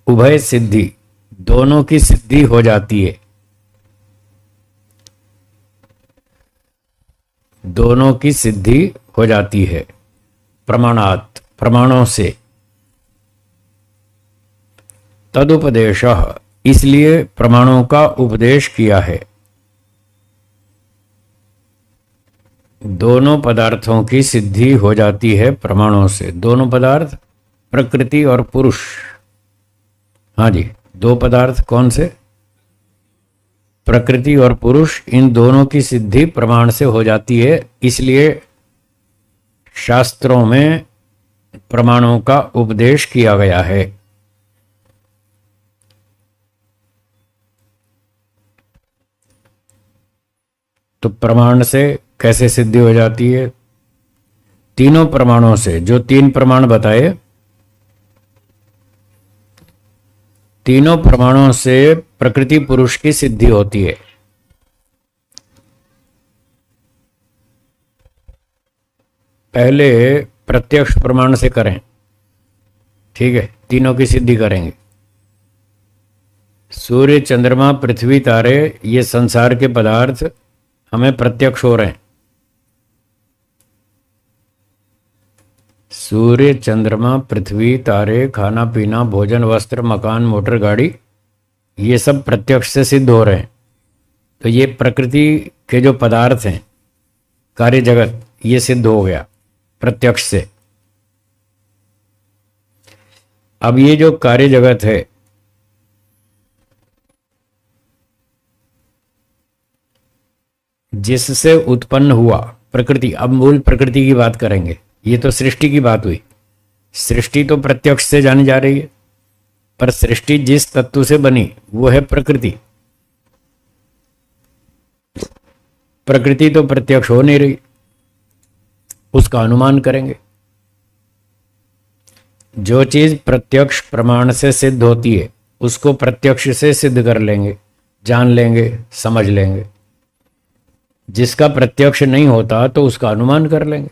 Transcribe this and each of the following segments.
उभय सिद्धि, दोनों की सिद्धि हो जाती है, दोनों की सिद्धि हो जाती है प्रमाणात, प्रमाणों से। तदुपदेश, इसलिए प्रमाणों का उपदेश किया है। दोनों पदार्थों की सिद्धि हो जाती है प्रमाणों से। दोनों पदार्थ प्रकृति और पुरुष। हाँ जी, दो पदार्थ कौन से? प्रकृति और पुरुष, इन दोनों की सिद्धि प्रमाण से हो जाती है। इसलिए शास्त्रों में प्रमाणों का उपदेश किया गया है। तो प्रमाण से कैसे सिद्धि हो जाती है? तीनों प्रमाणों से। जो तीन प्रमाण बताए, तीनों प्रमाणों से प्रकृति पुरुष की सिद्धि होती है। पहले प्रत्यक्ष प्रमाण से करें, ठीक है, तीनों की सिद्धि करेंगे। सूर्य, चंद्रमा, पृथ्वी, तारे, ये संसार के पदार्थ हमें प्रत्यक्ष हो रहे हैं। सूर्य, चंद्रमा, पृथ्वी, तारे, खाना पीना, भोजन, वस्त्र, मकान, मोटर, गाड़ी, ये सब प्रत्यक्ष से सिद्ध हो रहे हैं। तो ये प्रकृति के जो पदार्थ हैं, कार्य जगत, ये सिद्ध हो गया प्रत्यक्ष से। अब ये जो कार्य जगत है, जिससे उत्पन्न हुआ प्रकृति, अब मूल प्रकृति की बात करेंगे। ये तो सृष्टि की बात हुई। सृष्टि तो प्रत्यक्ष से जानी जा रही है, पर सृष्टि जिस तत्व से बनी वो है प्रकृति। प्रकृति तो प्रत्यक्ष हो नहीं रही, उसका अनुमान करेंगे। जो चीज प्रत्यक्ष प्रमाण से सिद्ध होती है उसको प्रत्यक्ष से सिद्ध कर लेंगे, जान लेंगे, समझ लेंगे। जिसका प्रत्यक्ष नहीं होता तो उसका अनुमान कर लेंगे।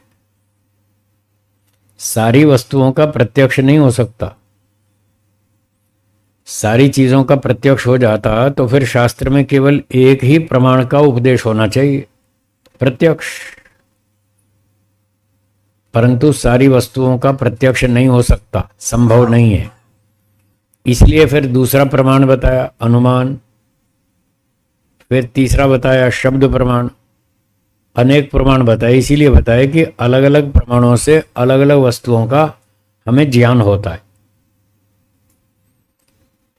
सारी वस्तुओं का प्रत्यक्ष नहीं हो सकता। सारी चीजों का प्रत्यक्ष हो जाता तो फिर शास्त्र में केवल एक ही प्रमाण का उपदेश होना चाहिए, प्रत्यक्ष। परंतु सारी वस्तुओं का प्रत्यक्ष नहीं हो सकता, संभव नहीं है। इसलिए फिर दूसरा प्रमाण बताया, अनुमान। फिर तीसरा बताया, शब्द प्रमाण। अनेक प्रमाण बताए, इसीलिए बताए कि अलग अलग प्रमाणों से अलग अलग वस्तुओं का हमें ज्ञान होता है।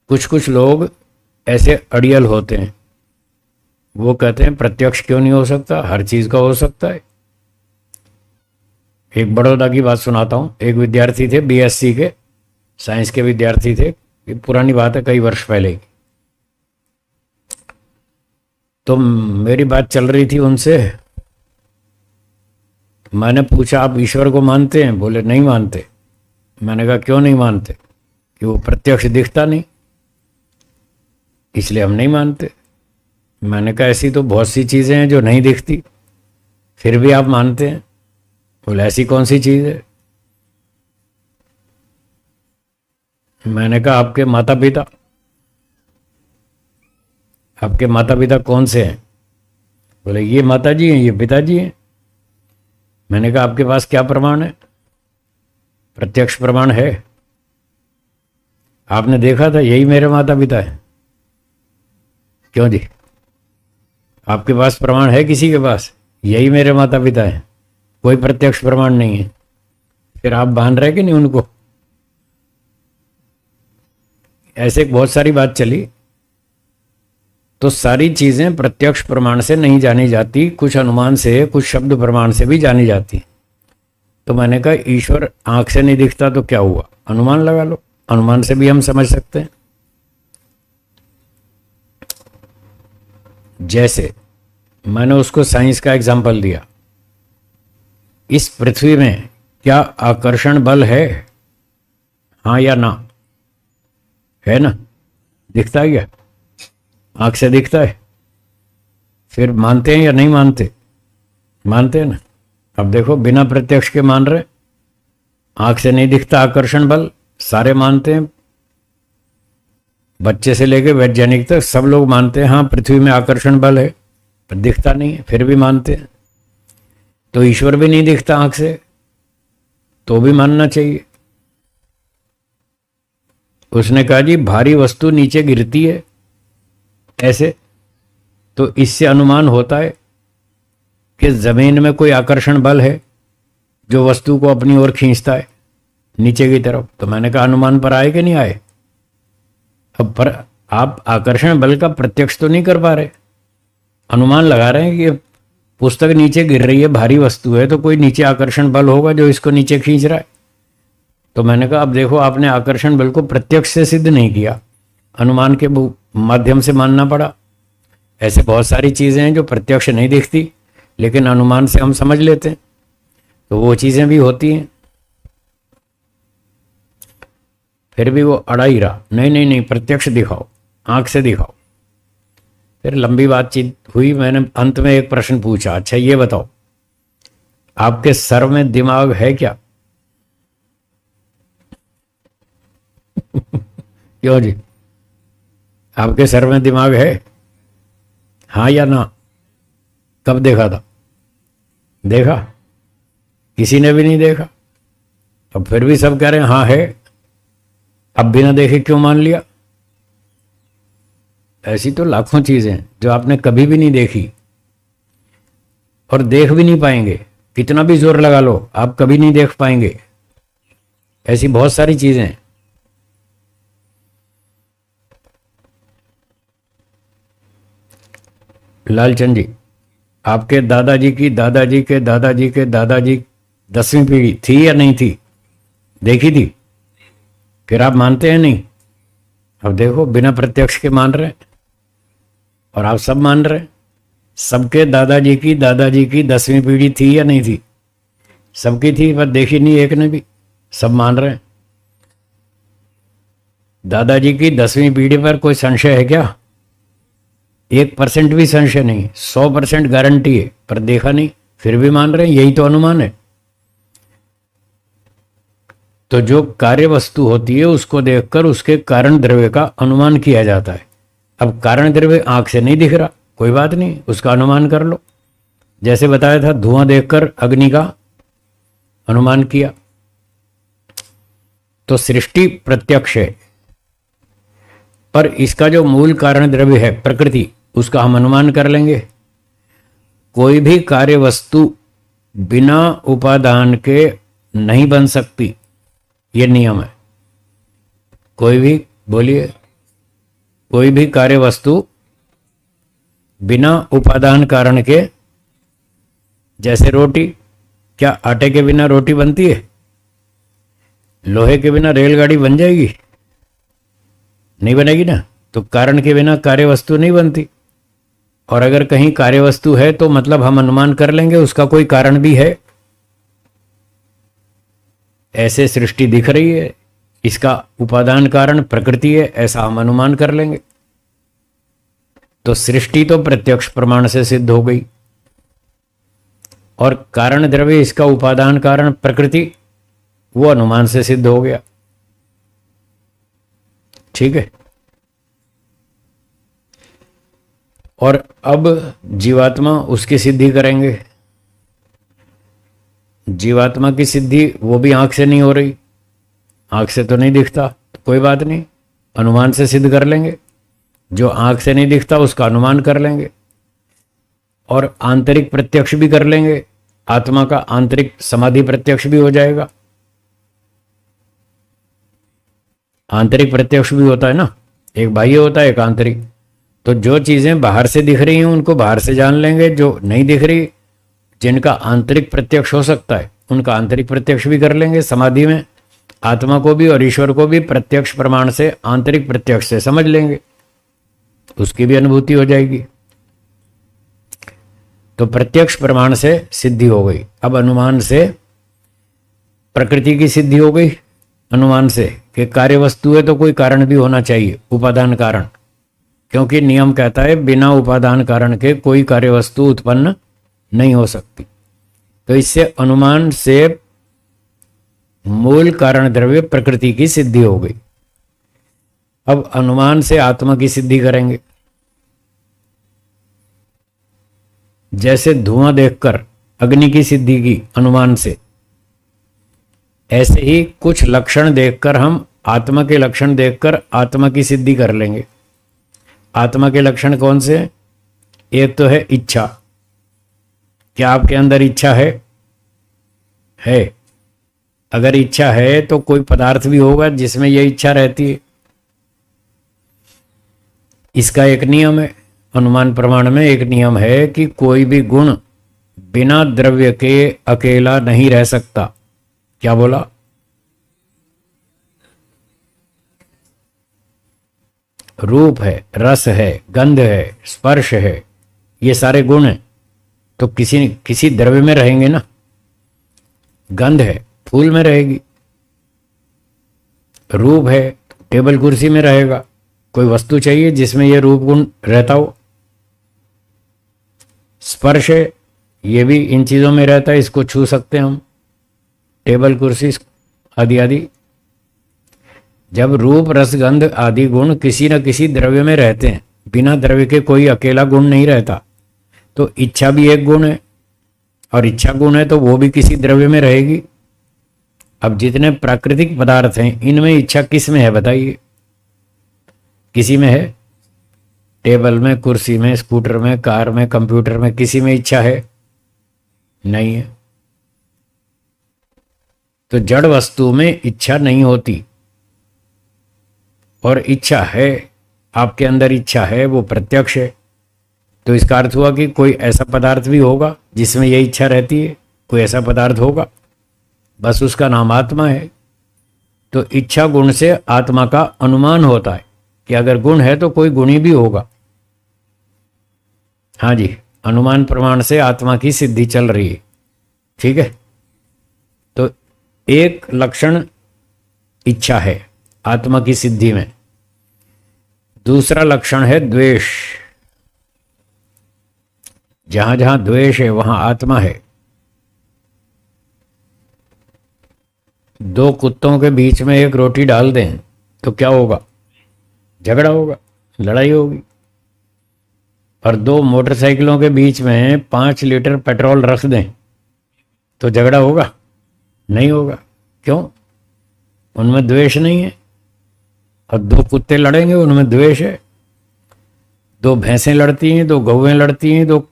कुछ कुछ लोग ऐसे अड़ियल होते हैं, वो कहते हैं प्रत्यक्ष क्यों नहीं हो सकता, हर चीज का हो सकता है। एक बड़ौदा की बात सुनाता हूँ। एक विद्यार्थी थे, बीएससी के साइंस के विद्यार्थी थे। ये पुरानी बात है, कई वर्ष पहले की। तो मेरी बात चल रही थी उनसे। मैंने पूछा, आप ईश्वर को मानते हैं? बोले नहीं मानते। मैंने कहा क्यों नहीं मानते? कि वो प्रत्यक्ष दिखता नहीं, इसलिए हम नहीं मानते। मैंने कहा ऐसी तो बहुत सी चीजें हैं जो नहीं दिखती, फिर भी आप मानते हैं। बोले ऐसी कौन सी चीज है? मैंने कहा आपके माता पिता। आपके माता पिता कौन से हैं? बोले ये माता जी हैं, ये पिताजी हैं। मैंने कहा आपके पास क्या प्रमाण है? प्रत्यक्ष प्रमाण है, आपने देखा था, यही मेरे माता पिता है। क्यों जी, आपके पास प्रमाण है किसी के पास? यही मेरे माता पिता है, कोई प्रत्यक्ष प्रमाण नहीं है। फिर आप मान रहे कि नहीं उनको? ऐसे बहुत सारी बात चली। तो सारी चीजें प्रत्यक्ष प्रमाण से नहीं जानी जाती, कुछ अनुमान से, कुछ शब्द प्रमाण से भी जानी जाती। तो मैंने कहा ईश्वर आंख से नहीं दिखता तो क्या हुआ, अनुमान लगा लो, अनुमान से भी हम समझ सकते हैं। जैसे मैंने उसको साइंस का एग्जाम्पल दिया, इस पृथ्वी में क्या आकर्षण बल है? हाँ या ना? है ना? दिखता है क्या? आंख से दिखता है। फिर मानते हैं या नहीं मानते? मानते हैं ना। अब देखो, बिना प्रत्यक्ष के मान रहे, आंख से नहीं दिखता आकर्षण बल, सारे मानते हैं। बच्चे से लेकर वैज्ञानिक तक सब लोग मानते हैं हाँ पृथ्वी में आकर्षण बल है, पर दिखता नहीं है, फिर भी मानते हैं। तो ईश्वर भी नहीं दिखता आंख से, तो भी मानना चाहिए। उसने कहा जी भारी वस्तु नीचे गिरती है ऐसे, तो इससे अनुमान होता है कि जमीन में कोई आकर्षण बल है जो वस्तु को अपनी ओर खींचता है नीचे की तरफ। तो मैंने कहा अनुमान पर आए कि नहीं आए? अब पर आप आकर्षण बल का प्रत्यक्ष तो नहीं कर पा रहे, अनुमान लगा रहे हैं कि पुस्तक नीचे गिर रही है, भारी वस्तु है, तो कोई नीचे आकर्षण बल होगा जो इसको नीचे खींच रहा है। तो मैंने कहा अब देखो आपने आकर्षण बल को प्रत्यक्ष से सिद्ध नहीं किया, अनुमान के माध्यम से मानना पड़ा। ऐसे बहुत सारी चीजें हैं जो प्रत्यक्ष नहीं दिखती लेकिन अनुमान से हम समझ लेते हैं, तो वो चीजें भी होती हैं। फिर भी वो अड़ा ही रहा, नहीं नहीं नहीं प्रत्यक्ष दिखाओ, आंख से दिखाओ। फिर लंबी बातचीत हुई, मैंने अंत में एक प्रश्न पूछा, अच्छा ये बताओ आपके सर में दिमाग है क्या? क्यों जी, आपके सर में दिमाग है, हाँ या ना? कब देखा था? देखा? किसी ने भी नहीं देखा। अब फिर भी सब कह रहे हैं हाँ है, अब बिना देखे क्यों मान लिया? ऐसी तो लाखों चीजें जो आपने कभी भी नहीं देखी और देख भी नहीं पाएंगे, कितना भी जोर लगा लो आप कभी नहीं देख पाएंगे। ऐसी बहुत सारी चीजें। लालचंद जी, आपके दादाजी की दादाजी के दादाजी के दादाजी 10वीं पीढ़ी थी या नहीं थी? देखी थी? फिर आप मानते हैं नहीं? अब देखो बिना प्रत्यक्ष के मान रहे हैं और आप सब मान रहे हैं। सबके दादाजी की 10वीं पीढ़ी थी या नहीं थी? सबकी थी, पर देखी नहीं एक ने भी, सब मान रहे हैं। दादाजी की 10वीं पीढ़ी पर कोई संशय है क्या? 1% भी संशय नहीं, 100% गारंटी है, पर देखा नहीं फिर भी मान रहे हैं, यही तो अनुमान है। तो जो कार्य वस्तु होती है उसको देखकर उसके कारण द्रव्य का अनुमान किया जाता है। अब कारण द्रव्य आंख से नहीं दिख रहा, कोई बात नहीं, उसका अनुमान कर लो। जैसे बताया था धुआं देखकर अग्नि का अनुमान किया। तो सृष्टि प्रत्यक्ष है, पर इसका जो मूल कारण द्रव्य है प्रकृति, उसका हम अनुमान कर लेंगे। कोई भी कार्य वस्तु बिना उपादान के नहीं बन सकती, ये नियम है। कोई भी, बोलिए, कोई भी कार्य वस्तु बिना उपादान कारण के, जैसे रोटी, क्या आटे के बिना रोटी बनती है? लोहे के बिना रेलगाड़ी बन जाएगी? नहीं बनेगी ना। तो कारण के बिना कार्य वस्तु नहीं बनती। और अगर कहीं कार्य वस्तु है तो मतलब हम अनुमान कर लेंगे उसका कोई कारण भी है। ऐसे सृष्टि दिख रही है, इसका उपादान कारण प्रकृति है, ऐसा हम अनुमान कर लेंगे। तो सृष्टि तो प्रत्यक्ष प्रमाण से सिद्ध हो गई, और कारण द्रव्य इसका उपादान कारण प्रकृति, वो अनुमान से सिद्ध हो गया। ठीक है। और अब जीवात्मा, उसकी सिद्धि करेंगे। जीवात्मा की सिद्धि वो भी आंख से नहीं हो रही, आंख से तो नहीं दिखता, तो कोई बात नहीं, अनुमान से सिद्ध कर लेंगे। जो आंख से नहीं दिखता उसका अनुमान कर लेंगे, और आंतरिक प्रत्यक्ष भी कर लेंगे। आत्मा का आंतरिक समाधि प्रत्यक्ष भी हो जाएगा। आंतरिक प्रत्यक्ष भी होता है ना, एक बाह्य होता है एक आंतरिक। तो जो चीजें बाहर से दिख रही हैं उनको बाहर से जान लेंगे, जो नहीं दिख रही, जिनका आंतरिक प्रत्यक्ष हो सकता है, उनका आंतरिक प्रत्यक्ष भी कर लेंगे। समाधि में आत्मा को भी और ईश्वर को भी प्रत्यक्ष प्रमाण से, आंतरिक प्रत्यक्ष से समझ लेंगे, उसकी भी अनुभूति हो जाएगी। तो प्रत्यक्ष प्रमाण से सिद्धि हो गई। अब अनुमान से प्रकृति की सिद्धि हो गई। अनुमान से कि कार्य वस्तु है तो कोई कारण भी होना चाहिए, उपादान कारण, क्योंकि नियम कहता है बिना उपादान कारण के कोई कार्य वस्तु उत्पन्न नहीं हो सकती। तो इससे अनुमान से मूल कारण द्रव्य प्रकृति की सिद्धि हो गई। अब अनुमान से आत्मा की सिद्धि करेंगे। जैसे धुआं देखकर अग्नि की सिद्धि की अनुमान से, ऐसे ही कुछ लक्षण देखकर हम आत्मा के लक्षण देखकर आत्मा की सिद्धि कर लेंगे। आत्मा के लक्षण कौन से हैं? एक तो है इच्छा। क्या आपके अंदर इच्छा है? अगर इच्छा है तो कोई पदार्थ भी होगा जिसमें यह इच्छा रहती है। इसका एक नियम है, अनुमान प्रमाण में एक नियम है कि कोई भी गुण बिना द्रव्य के अकेला नहीं रह सकता। क्या बोला? रूप है, रस है, गंध है, स्पर्श है, ये सारे गुण हैं तो किसी द्रव्य में रहेंगे ना। गंध है, फूल में रहेगी। रूप है, टेबल कुर्सी में रहेगा। कोई वस्तु चाहिए जिसमें यह रूप गुण रहता हो। स्पर्श है, ये भी इन चीजों में रहता है, इसको छू सकते हैं हम, टेबल कुर्सी आदि आदि। जब रूप रस गंध आदि गुण किसी न किसी द्रव्य में रहते हैं, बिना द्रव्य के कोई अकेला गुण नहीं रहता, तो इच्छा भी एक गुण है, और इच्छा गुण है तो वो भी किसी द्रव्य में रहेगी। अब जितने प्राकृतिक पदार्थ हैं इनमें इच्छा किस में है बताइए? किसी में है? टेबल में, कुर्सी में, स्कूटर में, कार में, कंप्यूटर में, किसी में इच्छा है? नहीं है। तो जड़ वस्तु में इच्छा नहीं होती, और इच्छा है, आपके अंदर इच्छा है, वो प्रत्यक्ष है। तो इसका अर्थ हुआ कि कोई ऐसा पदार्थ भी होगा जिसमें यह इच्छा रहती है, कोई ऐसा पदार्थ होगा, बस उसका नाम आत्मा है। तो इच्छा गुण से आत्मा का अनुमान होता है कि अगर गुण है तो कोई गुणी भी होगा। हाँ जी, अनुमान प्रमाण से आत्मा की सिद्धि चल रही है। ठीक है, तो एक लक्षण इच्छा है आत्मा की सिद्धि में। दूसरा लक्षण है द्वेष। जहां जहां द्वेष है वहां आत्मा है। दो कुत्तों के बीच में एक रोटी डाल दें तो क्या होगा? झगड़ा होगा, लड़ाई होगी। और दो मोटरसाइकिलों के बीच में 5 लीटर पेट्रोल रख दें तो झगड़ा होगा? नहीं होगा। क्यों? उनमें द्वेष नहीं है। और दो कुत्ते लड़ेंगे, उनमें द्वेष है। दो भैंसें लड़ती हैं, दो गौएं लड़ती हैं, दो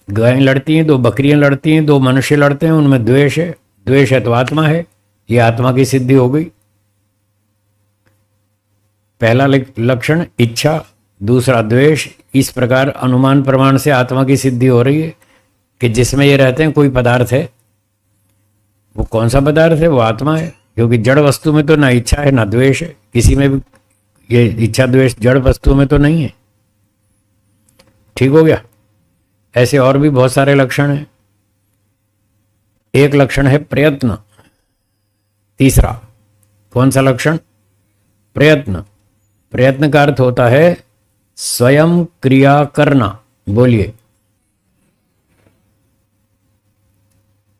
गायें लड़ती हैं, दो बकरियां लड़ती हैं, दो मनुष्य लड़ते हैं, उनमें द्वेष है। द्वेष है तो आत्मा है, ये आत्मा की सिद्धि हो गई। पहला लक्षण इच्छा, दूसरा द्वेष। इस प्रकार अनुमान प्रमाण से आत्मा की सिद्धि हो रही है कि जिसमें ये रहते हैं कोई पदार्थ है। वो कौन सा पदार्थ है? वो आत्मा है, क्योंकि जड़ वस्तु में तो ना इच्छा है ना द्वेष है। किसी में भी ये इच्छा द्वेष जड़ वस्तु में तो नहीं है। ठीक हो गया? ऐसे और भी बहुत सारे लक्षण हैं। एक लक्षण है प्रयत्न। तीसरा कौन सा लक्षण? प्रयत्न। प्रयत्न का अर्थ होता है स्वयं क्रिया करना। बोलिए।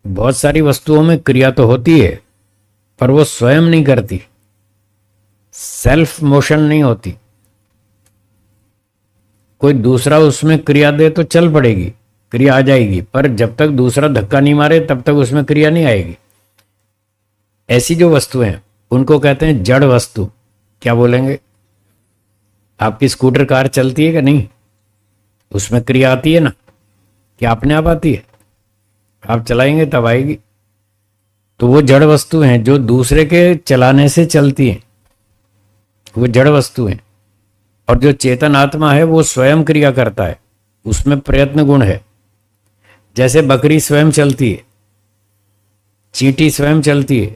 बहुत सारी वस्तुओं में क्रिया तो होती है पर वो स्वयं नहीं करती, सेल्फ मोशन नहीं होती। कोई दूसरा उसमें क्रिया दे तो चल पड़ेगी, क्रिया आ जाएगी, पर जब तक दूसरा धक्का नहीं मारे तब तक उसमें क्रिया नहीं आएगी। ऐसी जो वस्तुएं हैं उनको कहते हैं जड़ वस्तु। क्या बोलेंगे? आपकी स्कूटर कार चलती है कि नहीं? उसमें क्रिया आती है ना? क्या अपने आप आती है? आप चलाएंगे तब आएगी। तो वो जड़ वस्तु हैं जो दूसरे के चलाने से चलती हैं, वो जड़ वस्तु हैं। और जो चेतन आत्मा है वो स्वयं क्रिया करता है, उसमें प्रयत्न गुण है। जैसे बकरी स्वयं चलती है, चींटी स्वयं चलती है,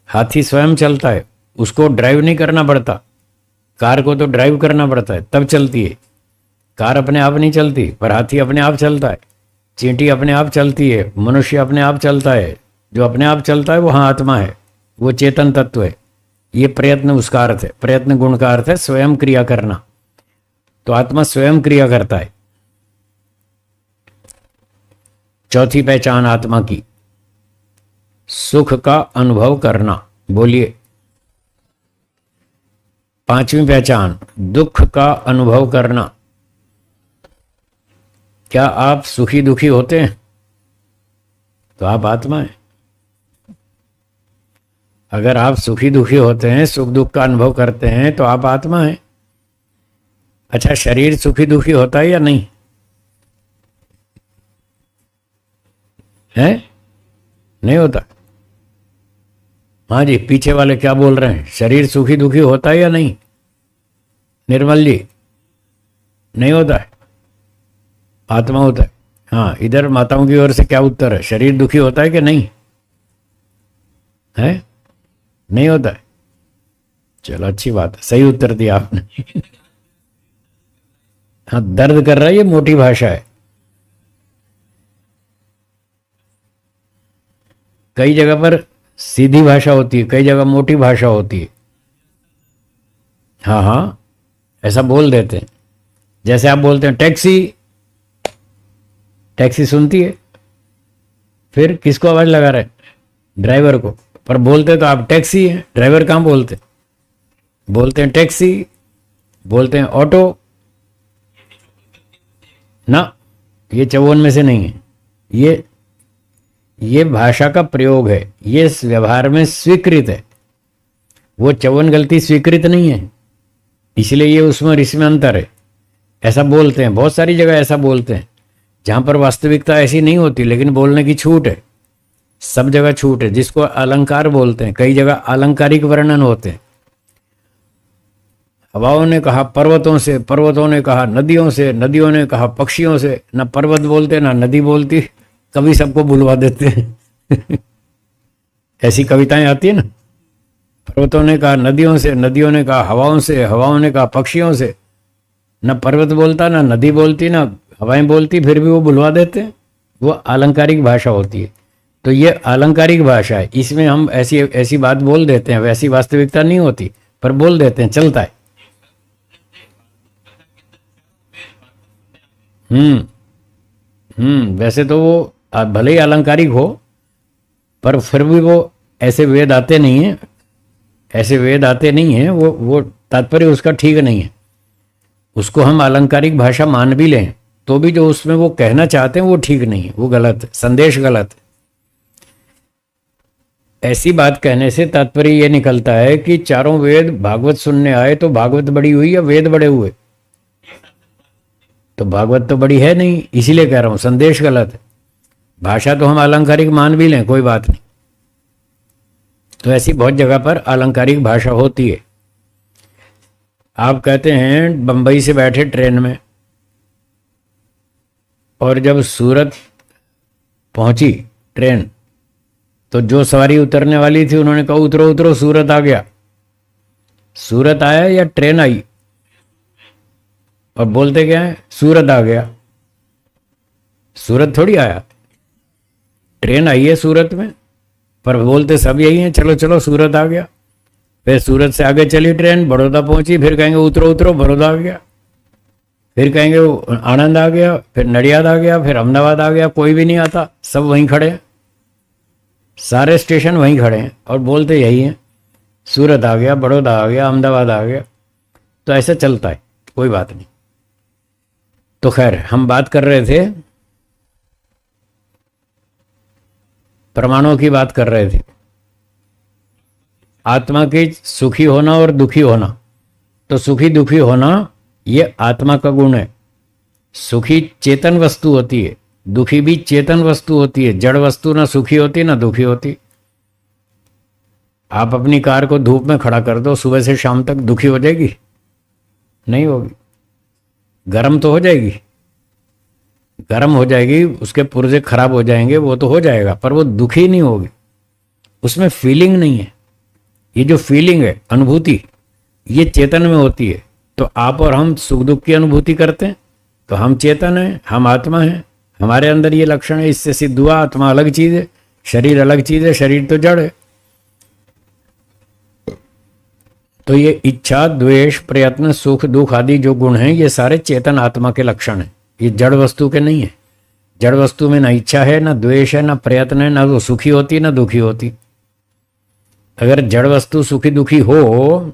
हाथी स्वयं चलता है, उसको ड्राइव नहीं करना पड़ता। कार को तो ड्राइव करना पड़ता है तब चलती है। कार अपने आप नहीं चलती, पर हाथी अपने आप चलता है, चींटी अपने आप चलती है, मनुष्य अपने आप चलता है। जो अपने आप चलता है वो हाँ आत्मा है, वो चेतन तत्व है। ये प्रयत्न उसका अर्थ है, प्रयत्न गुण का अर्थ है स्वयं क्रिया करना। तो आत्मा स्वयं क्रिया करता है। चौथी पहचान आत्मा की, सुख का अनुभव करना। बोलिए। पांचवी पहचान, दुख का अनुभव करना। क्या आप सुखी दुखी होते हैं? तो आप आत्मा हैं। अगर आप सुखी दुखी होते हैं, सुख दुख का अनुभव करते हैं, तो आप आत्मा हैं। अच्छा, शरीर सुखी दुखी होता है या नहीं है? नहीं होता। हाँ जी, पीछे वाले क्या बोल रहे हैं? शरीर सुखी दुखी होता है या नहीं? निर्मल जी, नहीं होता है, आत्मा होता है। हाँ, इधर माताओं की ओर से क्या उत्तर है? शरीर दुखी होता है कि नहीं है? नहीं होता है। चलो, अच्छी बात है, सही उत्तर दिया आपने। हाँ, दर्द कर रहा है, ये मोटी भाषा है। कई जगह पर सीधी भाषा होती है, कई जगह मोटी भाषा होती है। हाँ हाँ, ऐसा बोल देते हैं। जैसे आप बोलते हैं टैक्सी, टैक्सी सुनती है, फिर किसको आवाज लगा रहे हैं? ड्राइवर को। पर बोलते तो आप टैक्सी है, ड्राइवर कहाँ बोलते? बोलते हैं टैक्सी, बोलते हैं ऑटो ना। ये 54 में से नहीं है। ये भाषा का प्रयोग है, ये इस व्यवहार में स्वीकृत है। वो 54 गलती स्वीकृत नहीं है, इसलिए ये उसमें और इसमें अंतर है। ऐसा बोलते हैं, बहुत सारी जगह ऐसा बोलते हैं जहां पर वास्तविकता ऐसी नहीं होती, लेकिन बोलने की छूट है। सब जगह छूट है, जिसको अलंकार बोलते हैं। कई जगह अलंकारिक वर्णन होते हैं। हवाओं ने कहा पर्वतों से, पर्वतों ने कहा नदियों से, नदियों ने कहा पक्षियों से। ना पर्वत बोलते ना नदी बोलती, कभी सबको बुलवा देते हैं। ऐसी कविताएं आती है ना, पर्वतों ने कहा नदियों से, नदियों ने कहा हवाओं से, हवाओं ने कहा पक्षियों से। न पर्वत बोलता, ना नदी बोलती, ना हवाएं बोलती, फिर भी वो बुलवा देते हैं। वो अलंकारिक भाषा होती है। तो ये अलंकारिक भाषा है, इसमें हम ऐसी ऐसी बात बोल देते हैं, वैसी वास्तविकता नहीं होती, पर बोल देते हैं, चलता है। वैसे तो वो भले ही अलंकारिक हो, पर फिर भी वो ऐसे वेद आते नहीं है, ऐसे वेद आते नहीं है। वो तात्पर्य उसका ठीक नहीं है। उसको हम अलंकारिक भाषा मान भी लें, तो भी जो उसमें वो कहना चाहते हैं वो ठीक नहीं है, वो गलत है, संदेश गलत है। ऐसी बात कहने से तात्पर्य ये निकलता है कि चारों वेद भागवत सुनने आए तो भागवत बड़ी हुई या वेद बड़े हुए? तो भागवत तो बड़ी है नहीं, इसीलिए कह रहा हूं संदेश गलत है। भाषा तो हम अलंकारिक मान भी लें, कोई बात नहीं। तो ऐसी बहुत जगह पर अलंकारिक भाषा होती है। आप कहते हैं बंबई से बैठे ट्रेन में, और जब सूरत पहुंची ट्रेन, तो जो सवारी उतरने वाली थी उन्होंने कहा उतरो उतरो, सूरत आ गया। सूरत आया या ट्रेन आई? और बोलते क्या है? सूरत आ गया। सूरत थोड़ी आया, ट्रेन आई है सूरत में, पर बोलते सब यही हैं, चलो चलो सूरत आ गया। फिर सूरत से आगे चली ट्रेन, बड़ौदा पहुंची, फिर कहेंगे उतरो उतरो, बड़ौदा आ गया। फिर कहेंगे आनंद आ गया, फिर नडियाद आ गया, फिर अहमदाबाद आ गया। कोई भी नहीं आता, सब वहीं खड़े हैं, सारे स्टेशन वहीं खड़े हैं, और बोलते यही हैं, सूरत आ गया, बड़ौदा आ गया, अहमदाबाद आ गया। तो ऐसे चलता है, कोई बात नहीं। तो खैर, हम बात कर रहे थे, प्रमाणों की बात कर रहे थे, आत्मा की सुखी होना और दुखी होना। तो सुखी दुखी होना ये आत्मा का गुण है। सुखी चेतन वस्तु होती है, दुखी भी चेतन वस्तु होती है। जड़ वस्तु ना सुखी होती ना दुखी होती। आप अपनी कार को धूप में खड़ा कर दो, सुबह से शाम तक दुखी हो जाएगी? नहीं होगी। गर्म तो हो जाएगी, गर्म हो जाएगी, उसके पुर्जे खराब हो जाएंगे, वो तो हो जाएगा, पर वो दुखी नहीं होगी। उसमें फीलिंग नहीं है। ये जो फीलिंग है, अनुभूति, ये चेतन में होती है। तो आप और हम सुख दुख की अनुभूति करते हैं, तो हम चेतन हैं, हम आत्मा हैं, हमारे अंदर ये लक्षण है। इससे सिद्ध हुआ आत्मा अलग चीज है, शरीर अलग चीज है, शरीर तो जड़ है। तो ये इच्छा, द्वेष, प्रयत्न, सुख दुख आदि जो गुण हैं, ये सारे चेतन आत्मा के लक्षण हैं। ये जड़ वस्तु के नहीं है। जड़ वस्तु में ना इच्छा है, ना द्वेष है, ना प्रयत्न है, ना वो सुखी होती ना दुखी होती। अगर जड़ वस्तु सुखी दुखी हो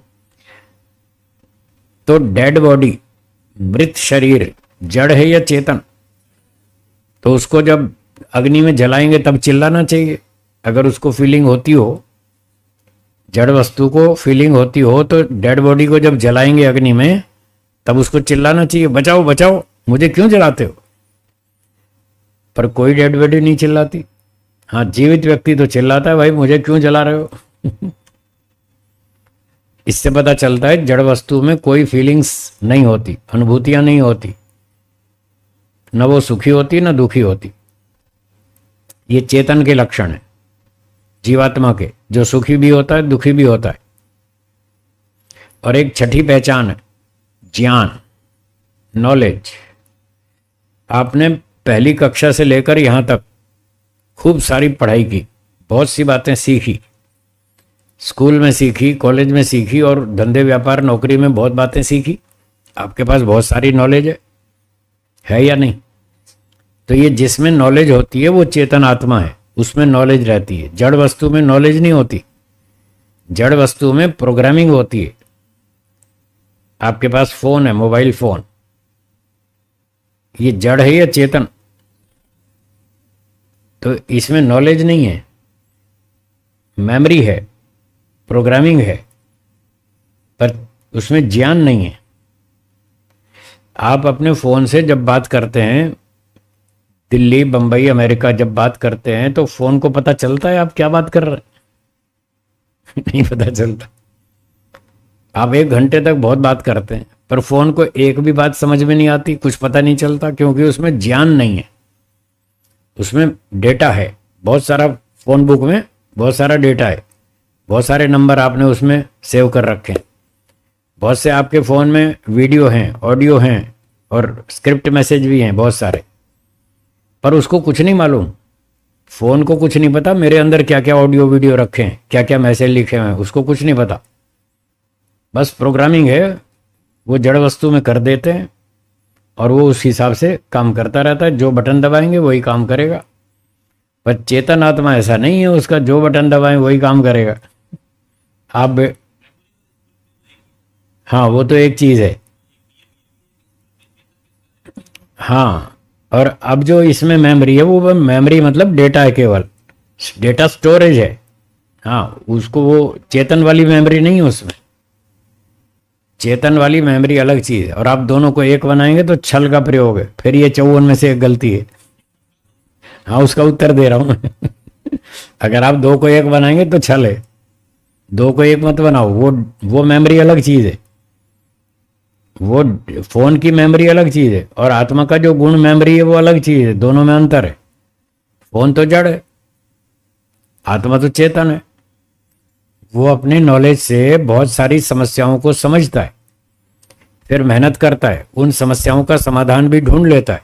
तो डेड बॉडी, मृत शरीर जड़ है या चेतन? तो उसको जब अग्नि में जलाएंगे तब चिल्लाना चाहिए। अगर उसको फीलिंग होती हो, जड़ वस्तु को फीलिंग होती हो, तो डेड बॉडी को जब जलाएंगे अग्नि में तब उसको चिल्लाना चाहिए, बचाओ बचाओ, मुझे क्यों जलाते हो? पर कोई डेड बॉडी नहीं चिल्लाती। हाँ, जीवित व्यक्ति तो चिल्लाता है, भाई मुझे क्यों जला रहे हो? इससे पता चलता है जड़ वस्तु में कोई फीलिंग्स नहीं होती, अनुभूतियां नहीं होती, न वो सुखी होती न दुखी होती। ये चेतन के लक्षण है जीवात्मा के, जो सुखी भी होता है दुखी भी होता है। और एक छठी पहचान है ज्ञान, नॉलेज। आपने पहली कक्षा से लेकर यहां तक खूब सारी पढ़ाई की, बहुत सी बातें सीखी, स्कूल में सीखी, कॉलेज में सीखी, और धंधे व्यापार नौकरी में बहुत बातें सीखी। आपके पास बहुत सारी नॉलेज है या नहीं? तो ये जिसमें नॉलेज होती है वो चेतन आत्मा है, उसमें नॉलेज रहती है। जड़ वस्तु में नॉलेज नहीं होती, जड़ वस्तु में प्रोग्रामिंग होती है। आपके पास फोन है, मोबाइल फोन, ये जड़ है या चेतन? तो इसमें नॉलेज नहीं है, मेमोरी है, प्रोग्रामिंग है, पर उसमें ज्ञान नहीं है। आप अपने फोन से जब बात करते हैं, दिल्ली, बंबई, अमेरिका जब बात करते हैं, तो फोन को पता चलता है आप क्या बात कर रहे हैं? नहीं पता चलता। आप 1 घंटे तक बहुत बात करते हैं, पर फोन को एक भी बात समझ में नहीं आती, कुछ पता नहीं चलता, क्योंकि उसमें ज्ञान नहीं है। उसमें डेटा है बहुत सारा, फोन बुक में बहुत सारा डेटा है, बहुत सारे नंबर आपने उसमें सेव कर रखे हैं, बहुत से आपके फ़ोन में वीडियो हैं, ऑडियो हैं, और स्क्रिप्ट मैसेज भी हैं बहुत सारे, पर उसको कुछ नहीं मालूम। फ़ोन को कुछ नहीं पता मेरे अंदर क्या क्या ऑडियो वीडियो रखे हैं, क्या क्या मैसेज लिखे हुए हैं, उसको कुछ नहीं पता। बस प्रोग्रामिंग है, वो जड़ वस्तु में कर देते हैं और वो उस हिसाब से काम करता रहता है। जो बटन दबाएंगे वही काम करेगा। पर चेतन आत्मा ऐसा नहीं है, उसका जो बटन दबाएं वही काम करेगा। आप हाँ, वो तो एक चीज़ है। हाँ, और अब जो इसमें मेमोरी है, वो मेमोरी मतलब डेटा है, केवल डेटा स्टोरेज है। हाँ, उसको वो चेतन वाली मेमोरी नहीं है उसमें। चेतन वाली मेमोरी अलग चीज़ है, और आप दोनों को एक बनाएंगे तो छल का प्रयोग है, फिर ये 54 में से एक गलती है। हाँ, उसका उत्तर दे रहा हूं मैं। अगर आप दो को एक बनाएंगे तो छल है, दो को एक मत बनाओ। वो मेमोरी अलग चीज़ है, वो फोन की मेमोरी अलग चीज़ है, और आत्मा का जो गुण मेमोरी है वो अलग चीज़ है। दोनों में अंतर है। फोन तो जड़ है, आत्मा तो चेतन है। वो अपने नॉलेज से बहुत सारी समस्याओं को समझता है, फिर मेहनत करता है, उन समस्याओं का समाधान भी ढूंढ लेता है।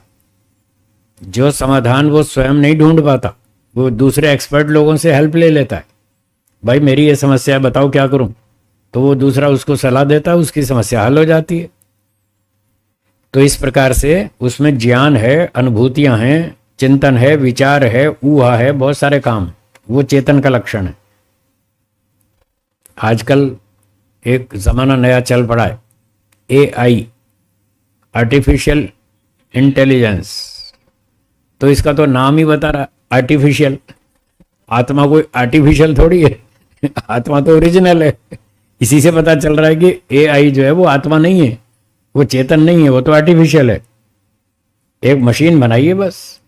जो समाधान वो स्वयं नहीं ढूंढ पाता, वो दूसरे एक्सपर्ट लोगों से हेल्प ले लेता है। भाई मेरी ये समस्या है, बताओ क्या करूं? तो वो दूसरा उसको सलाह देता है, उसकी समस्या हल हो जाती है। तो इस प्रकार से उसमें ज्ञान है, अनुभूतियां हैं, चिंतन है, विचार है, ऊहा है, बहुत सारे काम। वो चेतन का लक्षण है। आजकल एक ज़माना नया चल पड़ा है, AI, आर्टिफिशियल इंटेलिजेंस। तो इसका तो नाम ही बता रहा, आर्टिफिशियल। आत्मा कोई आर्टिफिशियल थोड़ी है, आत्मा तो ओरिजिनल है। इसी से पता चल रहा है कि AI जो है वो आत्मा नहीं है, वो चेतन नहीं है, वो तो आर्टिफिशियल है। एक मशीन बनाई है, बस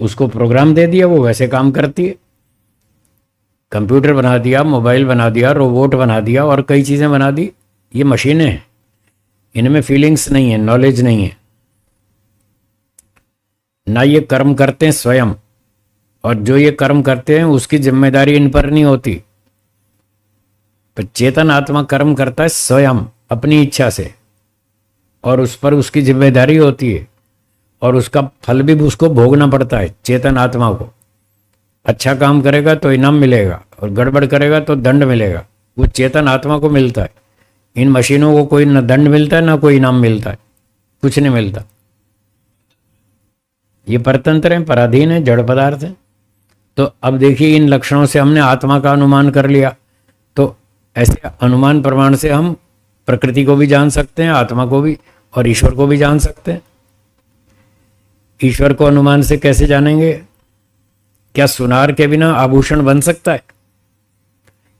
उसको प्रोग्राम दे दिया, वो वैसे काम करती है। कंप्यूटर बना दिया, मोबाइल बना दिया, रोबोट बना दिया, और कई चीज़ें बना दी। ये मशीनें हैं, इनमें फीलिंग्स नहीं है, नॉलेज नहीं है, ना ये कर्म करते हैं स्वयं, और जो ये कर्म करते हैं उसकी जिम्मेदारी इन पर नहीं होती। पर चेतन आत्मा कर्म करता है स्वयं अपनी इच्छा से, और उस पर उसकी जिम्मेदारी होती है, और उसका फल भी उसको भोगना पड़ता है चेतन आत्मा को। अच्छा काम करेगा तो इनाम मिलेगा, और गड़बड़ करेगा तो दंड मिलेगा। वो चेतन आत्मा को मिलता है। इन मशीनों को कोई न दंड मिलता है, ना कोई इनाम मिलता है, कुछ नहीं मिलता। ये परतंत्र हैं, पराधीन है, जड़ पदार्थ है। तो अब देखिए, इन लक्षणों से हमने आत्मा का अनुमान कर लिया। तो ऐसे अनुमान प्रमाण से हम प्रकृति को भी जान सकते हैं, आत्मा को भी, और ईश्वर को भी जान सकते हैं। ईश्वर को अनुमान से कैसे जानेंगे? क्या सुनार के बिना आभूषण बन सकता है?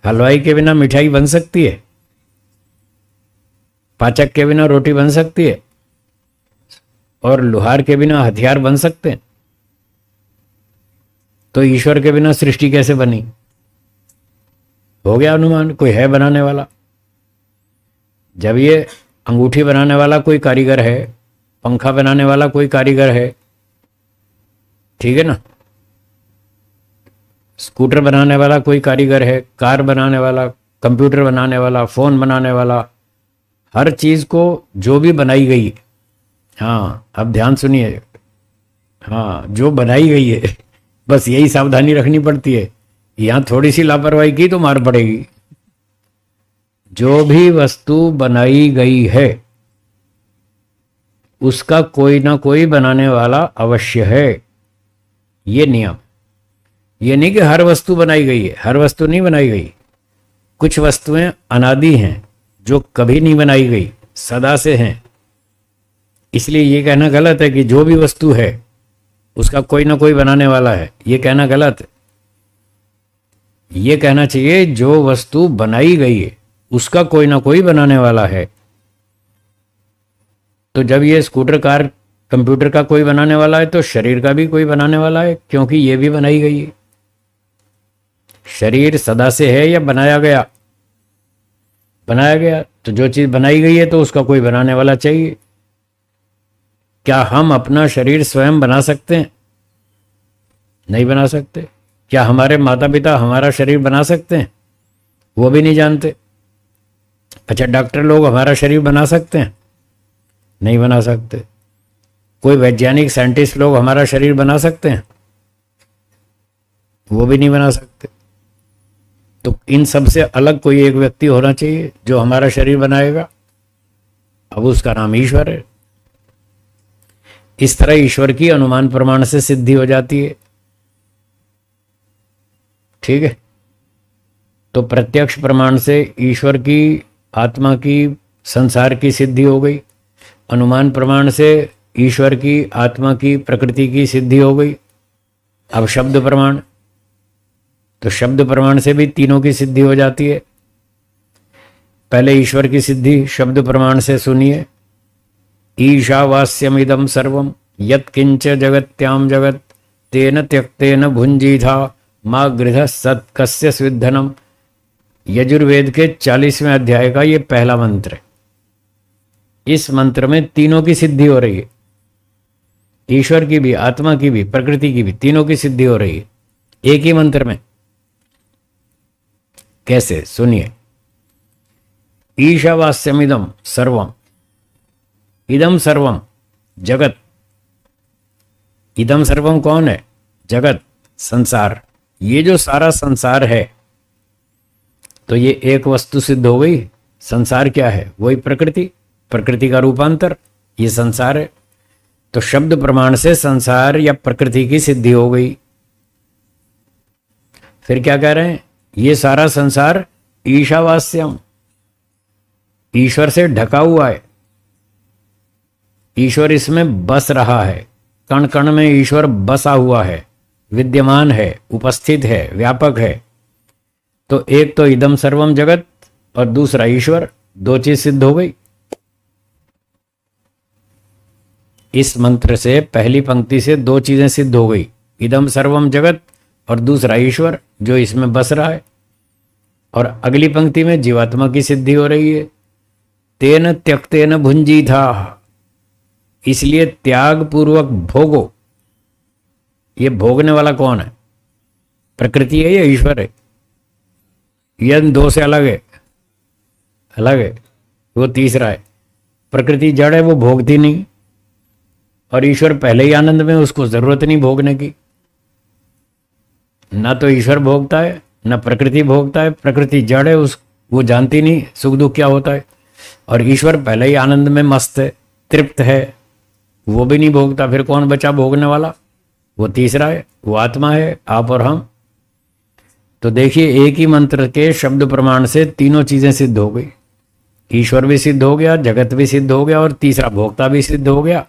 हलवाई के बिना मिठाई बन सकती है? पाचक के बिना रोटी बन सकती है? और लोहार के बिना हथियार बन सकते हैं? तो ईश्वर के बिना सृष्टि कैसे बनी? हो गया अनुमान, कोई है बनाने वाला। जब ये अंगूठी बनाने वाला कोई कारीगर है, पंखा बनाने वाला कोई कारीगर है, ठीक है ना, स्कूटर बनाने वाला कोई कारीगर है, कार बनाने वाला, कंप्यूटर बनाने वाला, फोन बनाने वाला, हर चीज को जो भी बनाई गई है, हाँ अब ध्यान सुनिए, हाँ जो बनाई गई है, बस यही सावधानी रखनी पड़ती है, यहां थोड़ी सी लापरवाही की तो मार पड़ेगी। जो भी वस्तु बनाई गई है उसका कोई ना कोई बनाने वाला अवश्य है, ये नियम। ये नहीं कि हर वस्तु बनाई गई है, हर वस्तु नहीं बनाई गई। कुछ वस्तुएं अनादि हैं जो कभी नहीं बनाई गई, सदा से हैं। इसलिए ये कहना गलत है कि जो भी वस्तु है उसका कोई ना कोई बनाने वाला है, ये कहना गलत है। ये कहना चाहिए जो वस्तु बनाई गई है उसका कोई ना कोई बनाने वाला है। तो जब ये स्कूटर, कार, कंप्यूटर का कोई बनाने वाला है तो शरीर का भी कोई बनाने वाला है, क्योंकि ये भी बनाई गई है। शरीर सदा से है या बनाया गया? बनाया गया। तो जो चीज बनाई गई है तो उसका कोई बनाने वाला चाहिए। क्या हम अपना शरीर स्वयं बना सकते हैं? नहीं बना सकते। क्या हमारे माता पिता हमारा शरीर बना सकते हैं? वो भी नहीं जानते। अच्छा, डॉक्टर लोग हमारा शरीर बना सकते हैं? नहीं बना सकते। कोई वैज्ञानिक, साइंटिस्ट लोग हमारा शरीर बना सकते हैं? वो भी नहीं बना सकते। तो इन सब से अलग कोई एक व्यक्ति होना चाहिए जो हमारा शरीर बनाएगा। अब उसका नाम ईश्वर है। इस तरह ईश्वर की अनुमान प्रमाण से सिद्धि हो जाती है। ठीक है। तो प्रत्यक्ष प्रमाण से ईश्वर की, आत्मा की, संसार की सिद्धि हो गई। अनुमान प्रमाण से ईश्वर की, आत्मा की, प्रकृति की सिद्धि हो गई। अब शब्द प्रमाण, तो शब्द प्रमाण से भी तीनों की सिद्धि हो जाती है। पहले ईश्वर की सिद्धि शब्द प्रमाण से सुनिए। ईशावास्यमिदं सर्वं यत्किंच जगत्याम जगत तेन त्यक्तेन भुंजीथा माँ गृह सत्कस्य स्विद्धनम। यजुर्वेद के 40वें अध्याय का ये पहला मंत्र है। इस मंत्र में तीनों की सिद्धि हो रही है। ईश्वर की भी, आत्मा की भी, प्रकृति की भी, तीनों की सिद्धि हो रही है एक ही मंत्र में। कैसे? सुनिए। ईशावास्यमिदं सर्वम, इदम सर्वम जगत। इदम सर्वम कौन है? जगत, संसार। ये जो सारा संसार है, तो ये एक वस्तु सिद्ध हो गई। संसार क्या है? वही प्रकृति, प्रकृति का रूपांतर, ये संसार है। तो शब्द प्रमाण से संसार या प्रकृति की सिद्धि हो गई। फिर क्या कह रहे हैं? ये सारा संसार ईशावास्यम, ईश्वर से ढका हुआ है। ईश्वर इसमें बस रहा है। कण कण में ईश्वर बसा हुआ है, विद्यमान है, उपस्थित है, व्यापक है। तो एक तो इदम सर्वम जगत और दूसरा ईश्वर, दो चीज सिद्ध हो गई। इस मंत्र से पहली पंक्ति से दो चीजें सिद्ध हो गई। इदम सर्वम जगत और दूसरा ईश्वर जो इसमें बस रहा है। और अगली पंक्ति में जीवात्मा की सिद्धि हो रही है। तेन त्यक्तेन भुंजी था, इसलिए त्याग पूर्वक भोगो। ये भोगने वाला कौन है? प्रकृति है या ईश्वर है? यह दो से अलग है, अलग है। वो तीसरा है। प्रकृति जड़ है, वो भोगती नहीं, और ईश्वर पहले ही आनंद में, उसको जरूरत नहीं भोगने की। ना तो ईश्वर भोगता है ना प्रकृति भोगता है। प्रकृति जड़ है, वो जानती नहीं सुख दुख क्या होता है। और ईश्वर पहले ही आनंद में मस्त है, तृप्त है, वो भी नहीं भोगता। फिर कौन बचा भोगने वाला? वो तीसरा है, वो आत्मा है, आप और हम। तो देखिए, एक ही मंत्र के शब्द प्रमाण से तीनों चीजें सिद्ध हो गई। ईश्वर भी सिद्ध हो गया, जगत भी सिद्ध हो गया और तीसरा भोक्ता भी सिद्ध हो गया।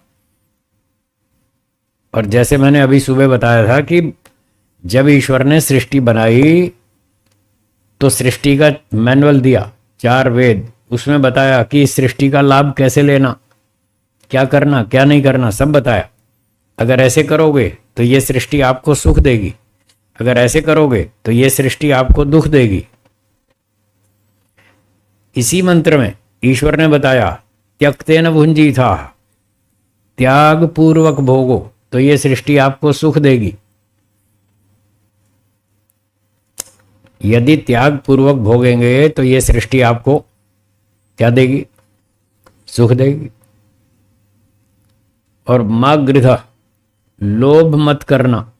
और जैसे मैंने अभी सुबह बताया था कि जब ईश्वर ने सृष्टि बनाई तो सृष्टि का मैनुअल दिया, 4 वेद, उसमें बताया कि इस सृष्टि का लाभ कैसे लेना, क्या करना क्या नहीं करना, सब बताया। अगर ऐसे करोगे तो ये सृष्टि आपको सुख देगी, अगर ऐसे करोगे तो ये सृष्टि आपको दुख देगी। इसी मंत्र में ईश्वर ने बताया त्यक्तेन भुंजी था, त्याग पूर्वक भोगो तो ये सृष्टि आपको सुख देगी। यदि त्याग पूर्वक भोगेंगे तो ये सृष्टि आपको क्या देगी, सुख देगी। और मां गृध, लोभ मत करना,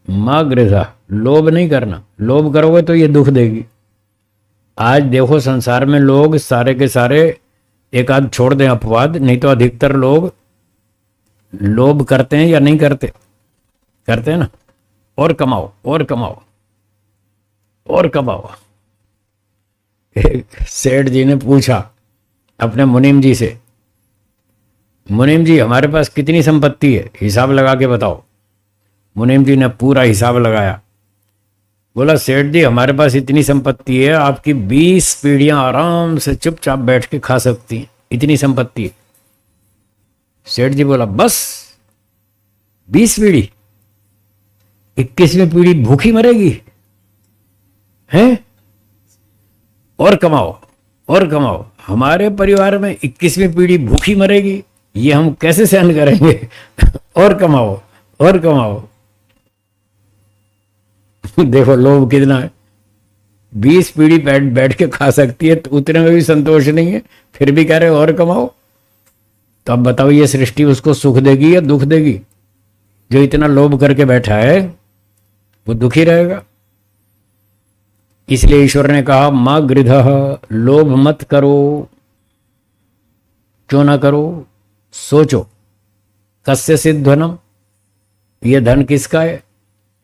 मां गृध, लोभ नहीं करना, लोभ करोगे तो ये दुख देगी। आज देखो संसार में लोग सारे के सारे, एक आध छोड़ दें अपवाद, नहीं तो अधिकतर लोग लोभ करते हैं या नहीं करते, करते हैं ना। और कमाओ और कमाओ और कमाओ। एक सेठ जी ने पूछा अपने मुनीम जी से, मुनीम जी हमारे पास कितनी संपत्ति है, हिसाब लगा के बताओ। मुनीम जी ने पूरा हिसाब लगाया, बोला सेठ जी हमारे पास इतनी संपत्ति है आपकी 20 पीढ़ियां आराम से चुपचाप बैठ के खा सकती हैं, इतनी संपत्ति है। सेठ जी बोला बस 20 पीढ़ी, 21वीं पीढ़ी भूखी मरेगी हैं? और कमाओ और कमाओ। हमारे परिवार में 21वीं पीढ़ी भूखी मरेगी, ये हम कैसे सहन करेंगे? और कमाओ और कमाओ। देखो लोभ कितना है, 20 पीढ़ी बैठ बैठ के खा सकती है तो उतने में भी संतोष नहीं है, फिर भी कह रहे और कमाओ। तो अब बताओ ये सृष्टि उसको सुख देगी या दुख देगी? जो इतना लोभ करके बैठा है वो दुखी रहेगा। इसलिए ईश्वर ने कहा मां गृधः, लोभ मत करो। क्यों ना करो? सोचो कस्य सिद्ध धनम, ये धन किसका है?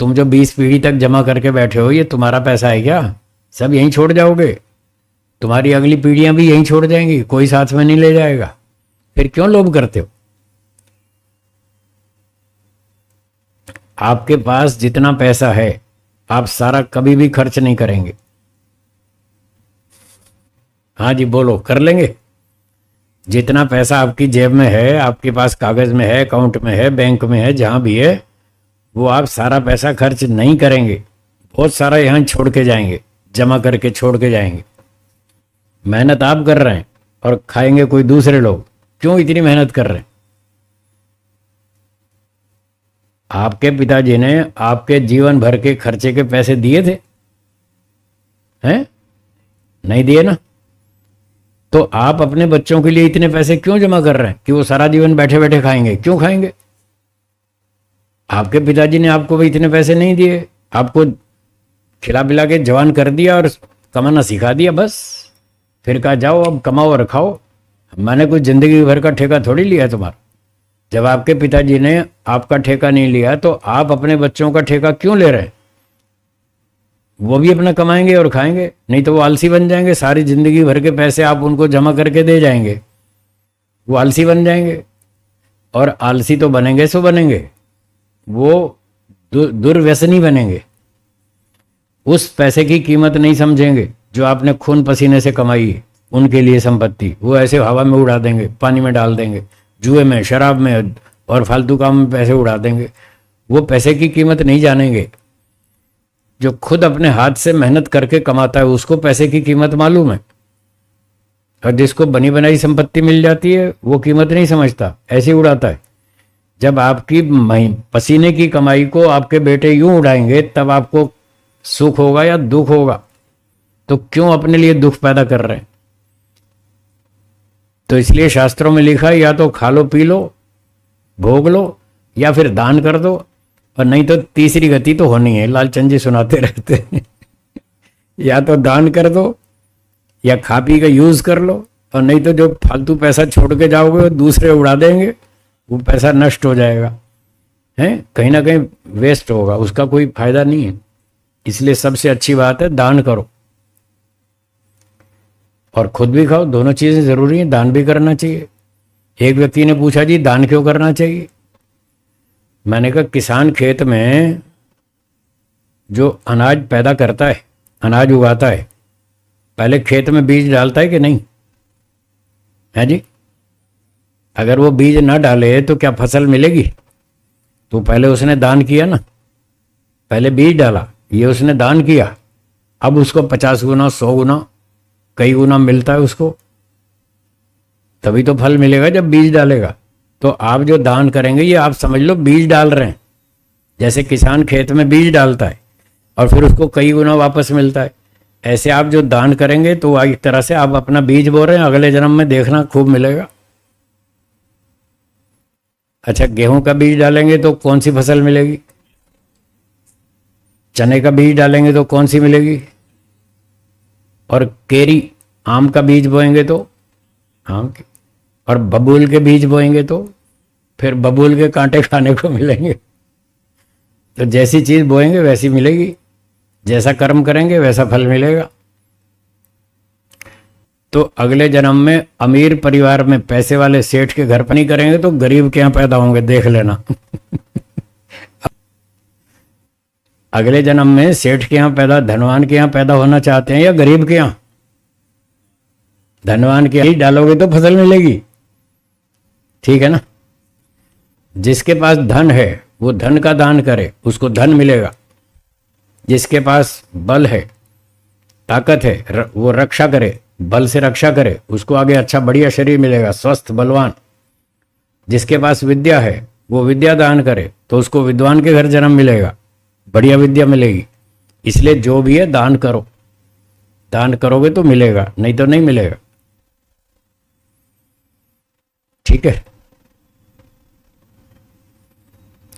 तुम जो 20 पीढ़ी तक जमा करके बैठे हो ये तुम्हारा पैसा है क्या? सब यहीं छोड़ जाओगे, तुम्हारी अगली पीढ़ियां भी यहीं छोड़ जाएंगी, कोई साथ में नहीं ले जाएगा। फिर क्यों लोभ करते हो? आपके पास जितना पैसा है आप सारा कभी भी खर्च नहीं करेंगे। हाँ जी बोलो, कर लेंगे? जितना पैसा आपकी जेब में है, आपके पास कागज में है, अकाउंट में है, बैंक में है, जहां भी है, वो आप सारा पैसा खर्च नहीं करेंगे। बहुत सारा यहां छोड़ के जाएंगे, जमा करके छोड़ के जाएंगे। मेहनत आप कर रहे हैं और खाएंगे कोई दूसरे लोग। क्यों इतनी मेहनत कर रहे हैं? आपके पिताजी ने आपके जीवन भर के खर्चे के पैसे दिए थे हैं? नहीं दिए ना। तो आप अपने बच्चों के लिए इतने पैसे क्यों जमा कर रहे हैं कि वो सारा जीवन बैठे बैठे खाएंगे? क्यों खाएंगे? आपके पिताजी ने आपको भी इतने पैसे नहीं दिए, आपको खिला पिला के जवान कर दिया और कमाना सिखा दिया, बस फिर कहा जाओ अब कमाओ और खाओ। मैंने कुछ जिंदगी भर का ठेका थोड़ी लिया तुम्हारा। जब आपके पिताजी ने आपका ठेका नहीं लिया तो आप अपने बच्चों का ठेका क्यों ले रहे हैं? वो भी अपना कमाएंगे और खाएंगे, नहीं तो वो आलसी बन जाएंगे। सारी जिंदगी भर के पैसे आप उनको जमा करके दे जाएंगे, वो आलसी बन जाएंगे। और आलसी तो बनेंगे सो बनेंगे, वो दुर्व्यसनी बनेंगे। उस पैसे की कीमत नहीं समझेंगे जो आपने खून पसीने से कमाई है, उनके लिए संपत्ति वो ऐसे हवा में उड़ा देंगे, पानी में डाल देंगे, जुए में, शराब में और फालतू काम में पैसे उड़ा देंगे। वो पैसे की कीमत नहीं जानेंगे। जो खुद अपने हाथ से मेहनत करके कमाता है उसको पैसे की कीमत मालूम है, और जिसको बनी बनाई संपत्ति मिल जाती है वो कीमत नहीं समझता, ऐसे ही उड़ाता है। जब आपकी पसीने की कमाई को आपके बेटे यूं उड़ाएंगे तब आपको सुख होगा या दुख होगा? तो क्यों अपने लिए दुख पैदा कर रहे हैं? तो इसलिए शास्त्रों में लिखा है या तो खा लो पी लो भोग लो या फिर दान कर दो, और नहीं तो तीसरी गति तो होनी है, लालचंद जी सुनाते रहते हैं। या तो दान कर दो या खा पी का यूज कर लो, और नहीं तो जो फालतू पैसा छोड़ के जाओगे वो दूसरे उड़ा देंगे, वो पैसा नष्ट हो जाएगा, हैं कहीं ना कहीं वेस्ट होगा, उसका कोई फायदा नहीं है। इसलिए सबसे अच्छी बात है दान करो। और खुद भी खाओ, दोनों चीजें जरूरी हैं। दान भी करना चाहिए। एक व्यक्ति ने पूछा जी दान क्यों करना चाहिए? मैंने कहा किसान खेत में जो अनाज पैदा करता है, अनाज उगाता है, पहले खेत में बीज डालता है कि नहीं है जी? अगर वो बीज ना डाले तो क्या फसल मिलेगी? तो पहले उसने दान किया ना, पहले बीज डाला, ये उसने दान किया। अब उसको 50 गुना 100 गुना कई गुना मिलता है उसको, तभी तो फल मिलेगा जब बीज डालेगा। तो आप जो दान करेंगे ये आप समझ लो बीज डाल रहे हैं। जैसे किसान खेत में बीज डालता है और फिर उसको कई गुना वापस मिलता है, ऐसे आप जो दान करेंगे तो एक तरह से आप अपना बीज बो रहे हैं, अगले जन्म में देखना खूब मिलेगा। अच्छा, गेहूं का बीज डालेंगे तो कौन सी फसल मिलेगी? चने का बीज डालेंगे तो कौन सी मिलेगी? और केरी आम का बीज बोएंगे तो आम की, और बबूल के बीज बोएंगे तो फिर बबूल के कांटे खाने को मिलेंगे। तो जैसी चीज बोएंगे वैसी मिलेगी, जैसा कर्म करेंगे वैसा फल मिलेगा। तो अगले जन्म में अमीर परिवार में पैसे वाले सेठ के घर पर नहीं करेंगे तो गरीब के यहां पैदा होंगे, देख लेना। अगले जन्म में सेठ के यहां पैदा, धनवान के यहां पैदा होना चाहते हैं या गरीब के यहां? धनवान के यहां डालोगे तो फसल मिलेगी, ठीक है ना? जिसके पास धन है वो धन का दान करे, उसको धन मिलेगा। जिसके पास बल है, ताकत है, वो रक्षा करे, बल से रक्षा करे, उसको आगे अच्छा बढ़िया शरीर मिलेगा, स्वस्थ बलवान। जिसके पास विद्या है वो विद्या दान करे तो उसको विद्वान के घर जन्म मिलेगा, बढ़िया विद्या मिलेगी। इसलिए जो भी है दान करो, दान करोगे तो मिलेगा, नहीं तो नहीं मिलेगा, ठीक है?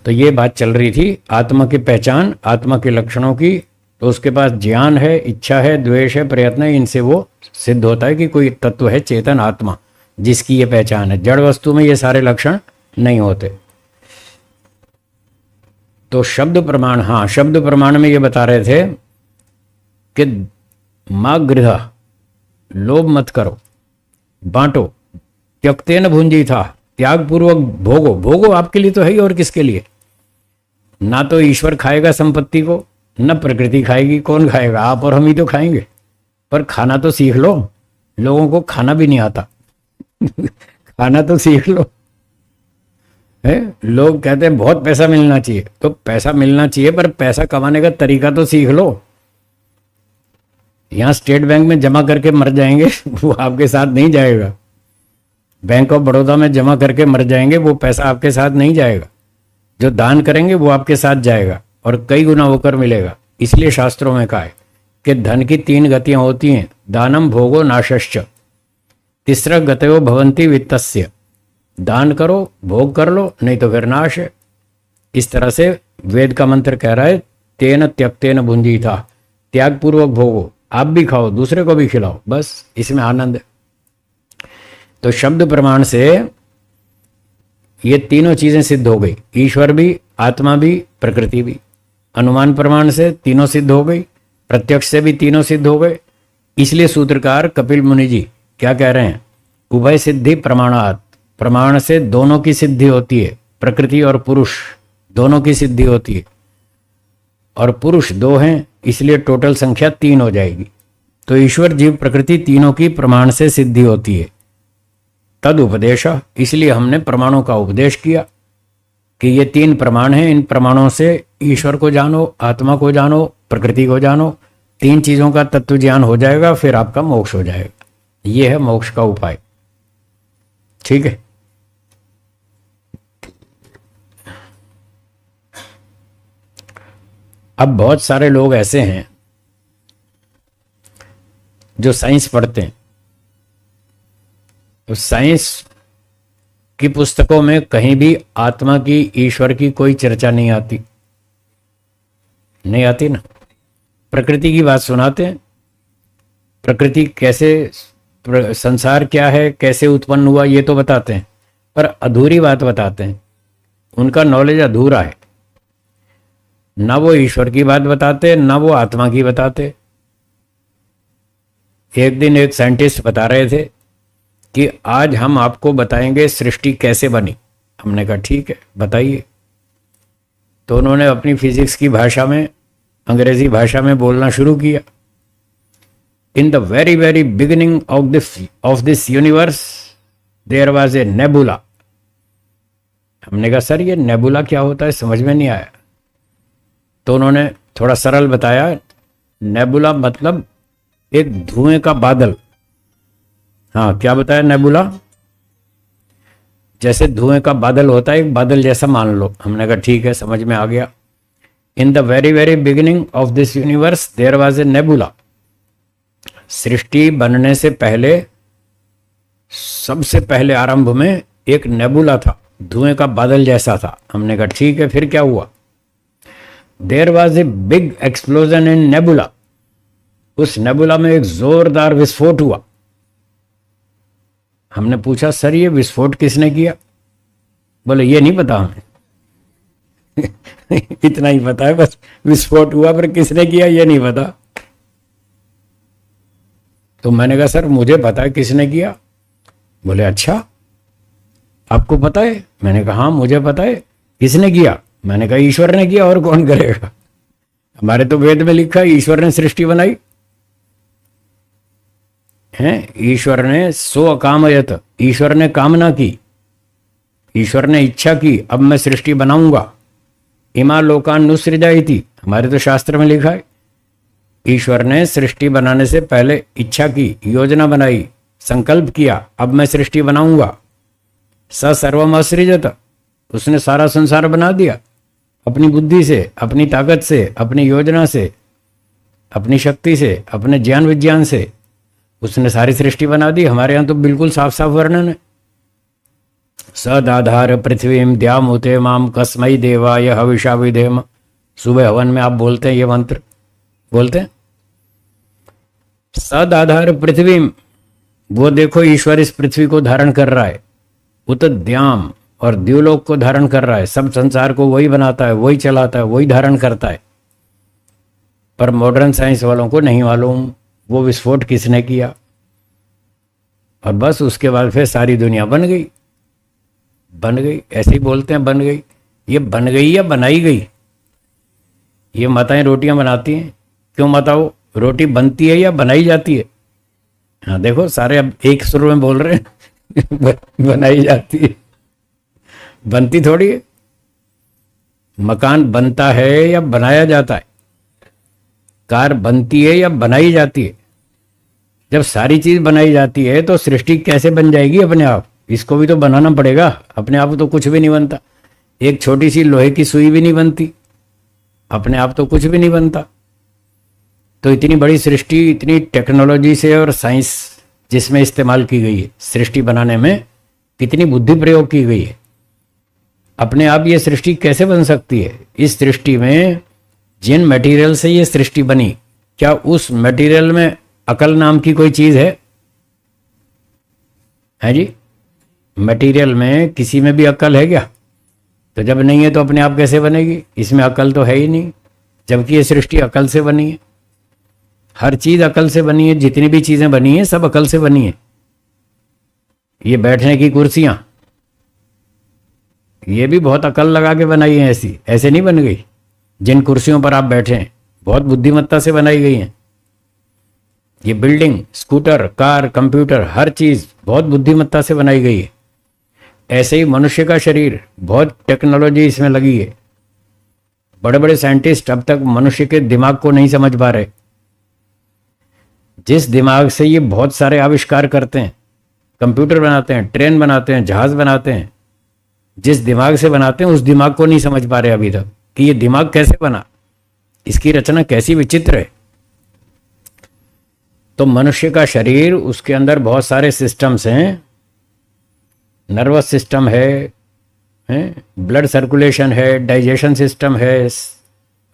तो ये बात चल रही थी आत्मा की पहचान, आत्मा के लक्षणों की। तो उसके पास ज्ञान है, इच्छा है, द्वेष है, प्रयत्न है, इनसे वो सिद्ध होता है कि कोई तत्व है चेतन आत्मा जिसकी ये पहचान है। जड़ वस्तु में ये सारे लक्षण नहीं होते। तो शब्द प्रमाण, हाँ शब्द प्रमाण में ये बता रहे थे कि मां गृह, लोभ मत करो, बांटो, त्यक्तेन भुंजी था, त्याग पूर्वक भोगो। भोगो आपके लिए तो है ही, और किसके लिए? ना तो ईश्वर खाएगा संपत्ति को, न प्रकृति खाएगी। कौन खाएगा? आप और हम ही तो खाएंगे। पर खाना तो सीख लो, लोगों को खाना भी नहीं आता। खाना तो सीख लो, है? लोग कहते हैं बहुत पैसा मिलना चाहिए, तो पैसा मिलना चाहिए पर पैसा कमाने का तरीका तो सीख लो। यहां स्टेट बैंक में जमा करके मर जाएंगे वो आपके साथ नहीं जाएगा। बैंक ऑफ बड़ौदा में जमा करके मर जाएंगे, वो पैसा आपके साथ नहीं जाएगा। जो दान करेंगे वो आपके साथ जाएगा और कई गुना होकर मिलेगा। इसलिए शास्त्रों में कहा है कि धन की 3 गतियां होती हैं, दानम भोगो नाशश्च, तीसरा गतयो भवंती वित्तस्य। दान करो, भोग कर लो, नहीं तो फिर नाश है। इस तरह से वेद का मंत्र कह रहा है तेन त्यक्तेन भुंजी था, त्याग पूर्वक भोगो, आप भी खाओ, दूसरे को भी खिलाओ, बस इसमें आनंद है। तो शब्द प्रमाण से ये तीनों चीजें सिद्ध हो गई, ईश्वर भी, आत्मा भी, प्रकृति भी। अनुमान प्रमाण से तीनों सिद्ध हो गई, प्रत्यक्ष से भी तीनों सिद्ध हो गए। इसलिए सूत्रकार कपिल मुनि जी क्या कह रहे हैं? उभय सिद्धि प्रमाणात, प्रमाण से दोनों की सिद्धि होती है, प्रकृति और पुरुष दोनों की सिद्धि होती है। और पुरुष 2 हैं, इसलिए टोटल संख्या 3 हो जाएगी। तो ईश्वर, जीव, प्रकृति तीनों की प्रमाण से सिद्धि होती है। तद उपदेश, इसलिए हमने प्रमाणों का उपदेश किया कि ये 3 प्रमाण हैं, इन प्रमाणों से ईश्वर को जानो, आत्मा को जानो, प्रकृति को जानो। 3 चीजों का तत्व ज्ञान हो जाएगा, फिर आपका मोक्ष हो जाएगा। ये है मोक्ष का उपाय, ठीक है? अब बहुत सारे लोग ऐसे हैं जो साइंस पढ़ते हैं, तो साइंस की पुस्तकों में कहीं भी आत्मा की, ईश्वर की कोई चर्चा नहीं आती, नहीं आती ना। प्रकृति की बात सुनाते हैं, प्रकृति कैसे, संसार क्या है, कैसे उत्पन्न हुआ, ये तो बताते हैं, पर अधूरी बात बताते हैं। उनका नॉलेज अधूरा है, ना वो ईश्वर की बात बताते, ना वो आत्मा की बताते। एक दिन एक साइंटिस्ट बता रहे थे कि आज हम आपको बताएंगे सृष्टि कैसे बनी। हमने कहा ठीक है बताइए। तो उन्होंने अपनी फिजिक्स की भाषा में, अंग्रेजी भाषा में बोलना शुरू किया। In the very very beginning of this universe there was a nebula. हमने कहा सर ये नेबुला क्या होता है, समझ में नहीं आया। तो उन्होंने थोड़ा सरल बताया, नेबुला मतलब एक धुएं का बादल। हाँ क्या बताया, नेबुला जैसे धुएं का बादल होता है, एक बादल जैसा मान लो। हमने कहा ठीक है समझ में आ गया। In the very very beginning of this universe there was a nebula. सृष्टि बनने से पहले, सबसे पहले आरंभ में एक नेबुला था, धुएं का बादल जैसा था। हमने कहा ठीक है, फिर क्या हुआ। There was a big explosion in nebula. उस नेबुला में एक जोरदार विस्फोट हुआ। हमने पूछा सर ये विस्फोट किसने किया। बोले ये नहीं पता हमें इतना ही पता है बस, विस्फोट हुआ, पर किसने किया ये नहीं पता। तो मैंने कहा सर मुझे पता है किसने किया। बोले अच्छा आपको पता है। मैंने कहा हाँ मुझे पता है। किसने किया। मैंने कहा ईश्वर ने किया, और कौन करेगा। हमारे तो वेद में लिखा है ईश्वर ने सृष्टि बनाई है। ईश्वर ने सो अकामयत, ईश्वर ने कामना की, ईश्वर ने इच्छा की, अब मैं सृष्टि बनाऊंगा। इमा लोकान नुसृजाइति, हमारे तो शास्त्र में लिखा है। ईश्वर ने सृष्टि बनाने से पहले इच्छा की, योजना बनाई, संकल्प किया, अब मैं सृष्टि बनाऊंगा। स सर्वम असृजत, उसने सारा संसार बना दिया अपनी बुद्धि से, अपनी ताकत से, अपनी योजना से, अपनी शक्ति से, अपने ज्ञान विज्ञान से उसने सारी सृष्टि बना दी। हमारे यहाँ तो बिल्कुल साफ साफ वर्णन है। सदाधार पृथ्वीम द्यामुते माम कस्मई देवाय हविषा विधेम। सुबह हवन में आप बोलते हैं ये मंत्र, बोलते हैं सदाधार पृथ्वीम। वो देखो ईश्वर इस पृथ्वी को धारण कर रहा है। उत द्याम, और द्युलोक को धारण कर रहा है। सब संसार को वही बनाता है, वही चलाता है, वही धारण करता है। पर मॉडर्न साइंस वालों को नहीं मालूम वो विस्फोट किसने किया। और बस उसके बाद फिर सारी दुनिया बन गई। बन गई ऐसे ही बोलते हैं, बन गई। ये बन गई या बनाई गई। ये माताएं रोटियां बनाती हैं, क्यों बताओ, रोटी बनती है या बनाई जाती है। हाँ देखो सारे अब एक सुर में बोल रहे हैं बनाई जाती है, बनती थोड़ी है। मकान बनता है या बनाया जाता है। कार बनती है या बनाई जाती है। जब सारी चीज बनाई जाती है तो सृष्टि कैसे बन जाएगी अपने आप। इसको भी तो बनाना पड़ेगा। अपने आप तो कुछ भी नहीं बनता। एक छोटी सी लोहे की सुई भी नहीं बनती, अपने आप तो कुछ भी नहीं बनता। तो इतनी बड़ी सृष्टि, इतनी टेक्नोलॉजी से और साइंस जिसमें इस्तेमाल की गई है सृष्टि बनाने में, कितनी बुद्धि प्रयोग की गई है। अपने आप ये सृष्टि कैसे बन सकती है। इस सृष्टि में जिन मटेरियल से ये सृष्टि बनी, क्या उस मटेरियल में अकल नाम की कोई चीज है जी। मटेरियल में किसी में भी अकल है क्या। तो जब नहीं है तो अपने आप कैसे बनेगी। इसमें अकल तो है ही नहीं, जबकि ये सृष्टि अकल से बनी है। हर चीज अकल से बनी है। जितनी भी चीजें बनी है सब अकल से बनी है। ये बैठने की कुर्सियां, ये भी बहुत अकल लगा के बनाई है। ऐसी ऐसे नहीं बन गई। जिन कुर्सियों पर आप बैठे हैं बहुत बुद्धिमत्ता से बनाई गई हैं। ये बिल्डिंग, स्कूटर, कार, कंप्यूटर, हर चीज बहुत बुद्धिमत्ता से बनाई गई है। ऐसे ही मनुष्य का शरीर, बहुत टेक्नोलॉजी इसमें लगी है। बड़े बड़े साइंटिस्ट अब तक मनुष्य के दिमाग को नहीं समझ पा रहे। जिस दिमाग से ये बहुत सारे आविष्कार करते हैं, कंप्यूटर बनाते हैं, ट्रेन बनाते हैं, जहाज बनाते हैं, जिस दिमाग से बनाते हैं उस दिमाग को नहीं समझ पा रहे अभी तक कि ये दिमाग कैसे बना, इसकी रचना कैसी विचित्र है। तो मनुष्य का शरीर, उसके अंदर बहुत सारे सिस्टम्स हैं। नर्वस सिस्टम है, ब्लड सर्कुलेशन है, डाइजेशन सिस्टम है,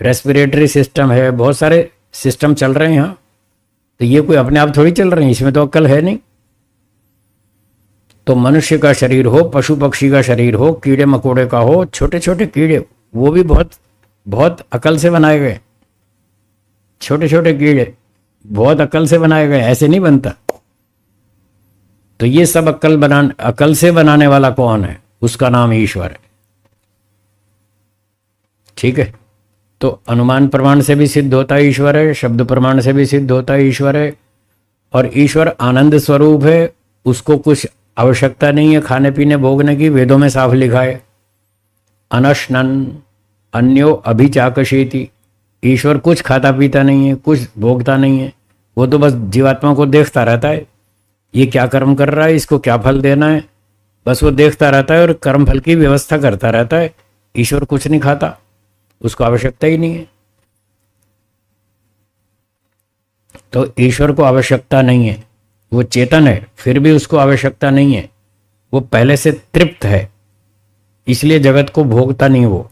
रेस्पिरेटरी सिस्टम है, बहुत सारे सिस्टम चल रहे हैं यहाँ। तो ये कोई अपने आप थोड़ी चल रहे हैं, इसमें तो अक्ल है नहीं। तो मनुष्य का शरीर हो, पशु पक्षी का शरीर हो, कीड़े मकोड़े का हो, छोटे छोटे कीड़े, वो भी बहुत बहुत अकल से बनाए गए। छोटे छोटे कीड़े बहुत अक्ल से बनाया गया, ऐसे नहीं बनता। तो ये सब अक्ल से बनाने वाला कौन है? उसका नाम ईश्वर है। ठीक है। तो अनुमान प्रमाण से भी सिद्ध होता है ईश्वर है, शब्द प्रमाण से भी सिद्ध होता है ईश्वर है। और ईश्वर आनंद स्वरूप है, उसको कुछ आवश्यकता नहीं है खाने पीने भोगने की। वेदों में साफ लिखा है, अनशनन अन्यो अभिचाकशीति। ईश्वर कुछ खाता पीता नहीं है, कुछ भोगता नहीं है। वो तो बस जीवात्मा को देखता रहता है, ये क्या कर्म कर रहा है, इसको क्या फल देना है, बस वो देखता रहता है और कर्म फल की व्यवस्था करता रहता है। ईश्वर कुछ नहीं खाता, उसको आवश्यकता ही नहीं है। तो ईश्वर को आवश्यकता नहीं है, वो चेतन है, फिर भी उसको आवश्यकता नहीं है। वो पहले से तृप्त है, इसलिए जगत को भोगता नहीं वो।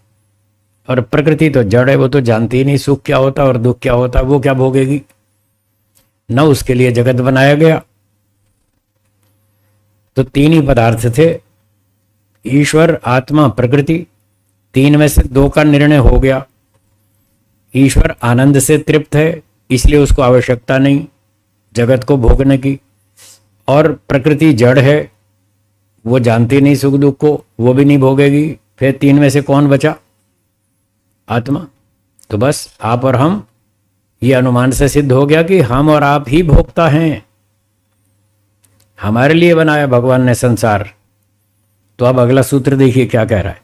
और प्रकृति तो जड़ है, वो तो जानती ही नहीं सुख क्या होता और दुख क्या होता, वो क्या भोगेगी? न उसके लिए जगत बनाया गया। तो तीन ही पदार्थ थे, ईश्वर, आत्मा, प्रकृति। तीन में से दो का निर्णय हो गया। ईश्वर आनंद से तृप्त है, इसलिए उसको आवश्यकता नहीं जगत को भोगने की। और प्रकृति जड़ है, वो जानती नहीं सुख दुख को, वो भी नहीं भोगेगी। फिर तीन में से कौन बचा? आत्मा। तो बस आप और हम, ये अनुमान से सिद्ध हो गया कि हम और आप ही भोगता हैं। हमारे लिए बनाया भगवान ने संसार। तो अब अगला सूत्र देखिए क्या कह रहा है।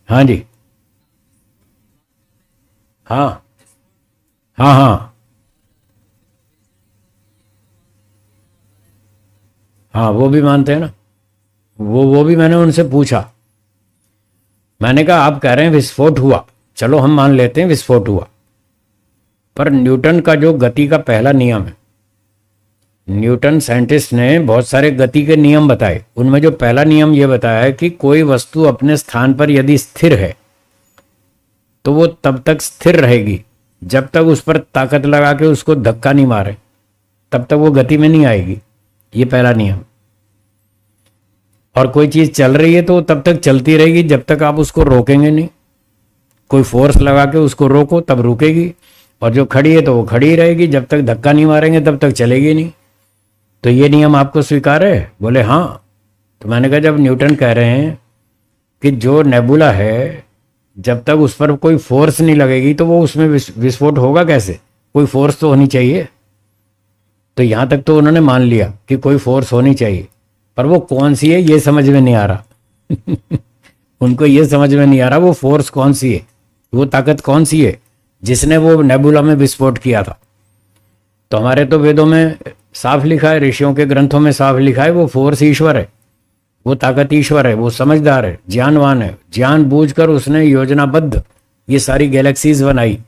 हाँ जी, हाँ हाँ हाँ हाँ, वो भी मानते हैं ना। वो भी मैंने उनसे पूछा। मैंने कहा आप कह रहे हैं विस्फोट हुआ, चलो हम मान लेते हैं विस्फोट हुआ, पर न्यूटन का जो गति का पहला नियम है, न्यूटन साइंटिस्ट ने बहुत सारे गति के नियम बताए, उनमें जो पहला नियम ये बताया है कि कोई वस्तु अपने स्थान पर यदि स्थिर है तो वो तब तक स्थिर रहेगी जब तक उस पर ताकत लगा के उसको धक्का नहीं मारे, तब तक वो गति में नहीं आएगी। ये पहला नियम। और कोई चीज चल रही है तो तब तक चलती रहेगी जब तक आप उसको रोकेंगे नहीं। कोई फोर्स लगा के उसको रोको तब रुकेगी, और जो खड़ी है तो वो खड़ी ही रहेगी, जब तक धक्का नहीं मारेंगे तब तक चलेगी नहीं। तो ये नियम आपको स्वीकार है? बोले हाँ। तो मैंने कहा जब न्यूटन कह रहे हैं कि जो नेबुला है जब तक उस पर कोई फोर्स नहीं लगेगी तो वो उसमें विस्फोट होगा कैसे? कोई फोर्स तो होनी चाहिए। तो यहां तक तो उन्होंने मान लिया कि कोई फोर्स होनी चाहिए, पर वो कौन सी है ये समझ में नहीं आ रहा। उनको ये समझ में नहीं आ रहा वो फोर्स कौन सी है, वो ताकत कौन सी है जिसने वो नेबुला में विस्फोट किया था। तो हमारे तो वेदों में साफ लिखा है, ऋषियों के ग्रंथों में साफ लिखा है, वो फोर्स ईश्वर है, वो ताकत ईश्वर है, वो समझदार है, ज्ञानवान है। जान बूझकर उसने योजनाबद्ध ये सारी गैलेक्सीज बनाई,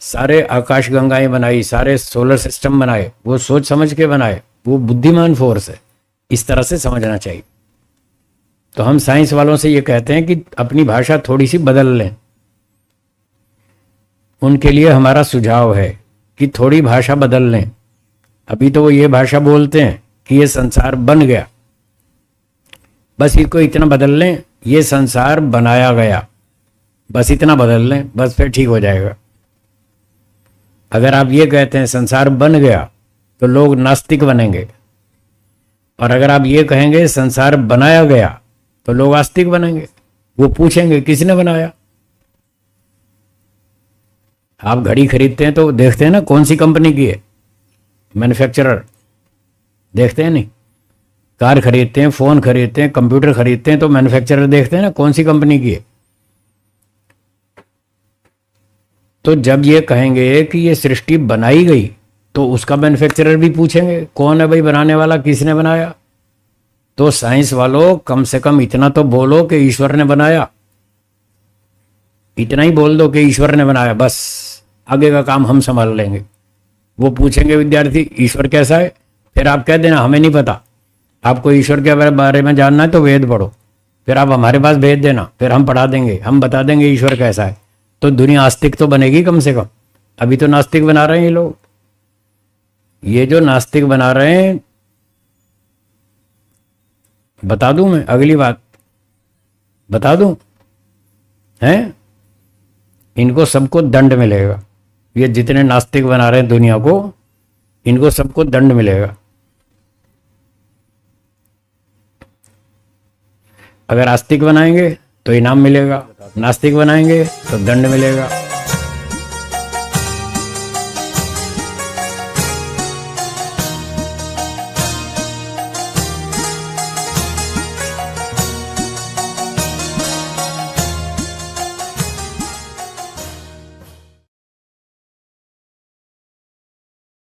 सारे आकाश गंगाएं बनाई, सारे सोलर सिस्टम बनाए, वो सोच समझ के बनाए, वो बुद्धिमान फोर्स है। इस तरह से समझना चाहिए। तो हम साइंस वालों से ये कहते हैं कि अपनी भाषा थोड़ी सी बदल लें। उनके लिए हमारा सुझाव है कि थोड़ी भाषा बदल लें। अभी तो वो ये भाषा बोलते हैं कि ये संसार बन गया, बस इसको इतना बदल लें, ये संसार बनाया गया, बस इतना बदल लें, बस फिर ठीक हो जाएगा। अगर आप ये कहते हैं संसार बन गया तो लोग नास्तिक बनेंगे, और अगर आप ये कहेंगे संसार बनाया गया तो लोग आस्तिक बनेंगे। वो पूछेंगे किसने बनाया। आप घड़ी खरीदते हैं तो देखते हैं ना कौन सी कंपनी की है, मैन्युफैक्चरर देखते हैं नहीं। कार खरीदते हैं, फोन खरीदते हैं, कंप्यूटर खरीदते हैं तो मैन्युफैक्चरर देखते हैं ना कौन सी कंपनी की है। तो जब ये कहेंगे कि ये सृष्टि बनाई गई तो उसका मैन्युफैक्चरर भी पूछेंगे कौन है भाई बनाने वाला, किसने बनाया। तो साइंस वालों कम से कम इतना तो बोलो कि ईश्वर ने बनाया। इतना ही बोल दो कि ईश्वर ने बनाया, बस आगे का काम हम संभाल लेंगे। वो पूछेंगे विद्यार्थी ईश्वर कैसा है, फिर आप कह देना हमें नहीं पता, आपको ईश्वर के बारे में जानना है तो वेद पढ़ो, फिर आप हमारे पास भेज देना, फिर हम पढ़ा देंगे, हम बता देंगे ईश्वर कैसा है। तो दुनिया आस्तिक तो बनेगी कम से कम। अभी तो नास्तिक बना रहे हैं ये लोग। ये जो नास्तिक बना रहे हैं, बता दूं मैं अगली बात, बता दूं हैं, इनको सबको दंड मिलेगा। ये जितने नास्तिक बना रहे हैं दुनिया को, इनको सबको दंड मिलेगा। अगर आस्तिक बनाएंगे तो इनाम मिलेगा, नास्तिक बनाएंगे तो दंड मिलेगा।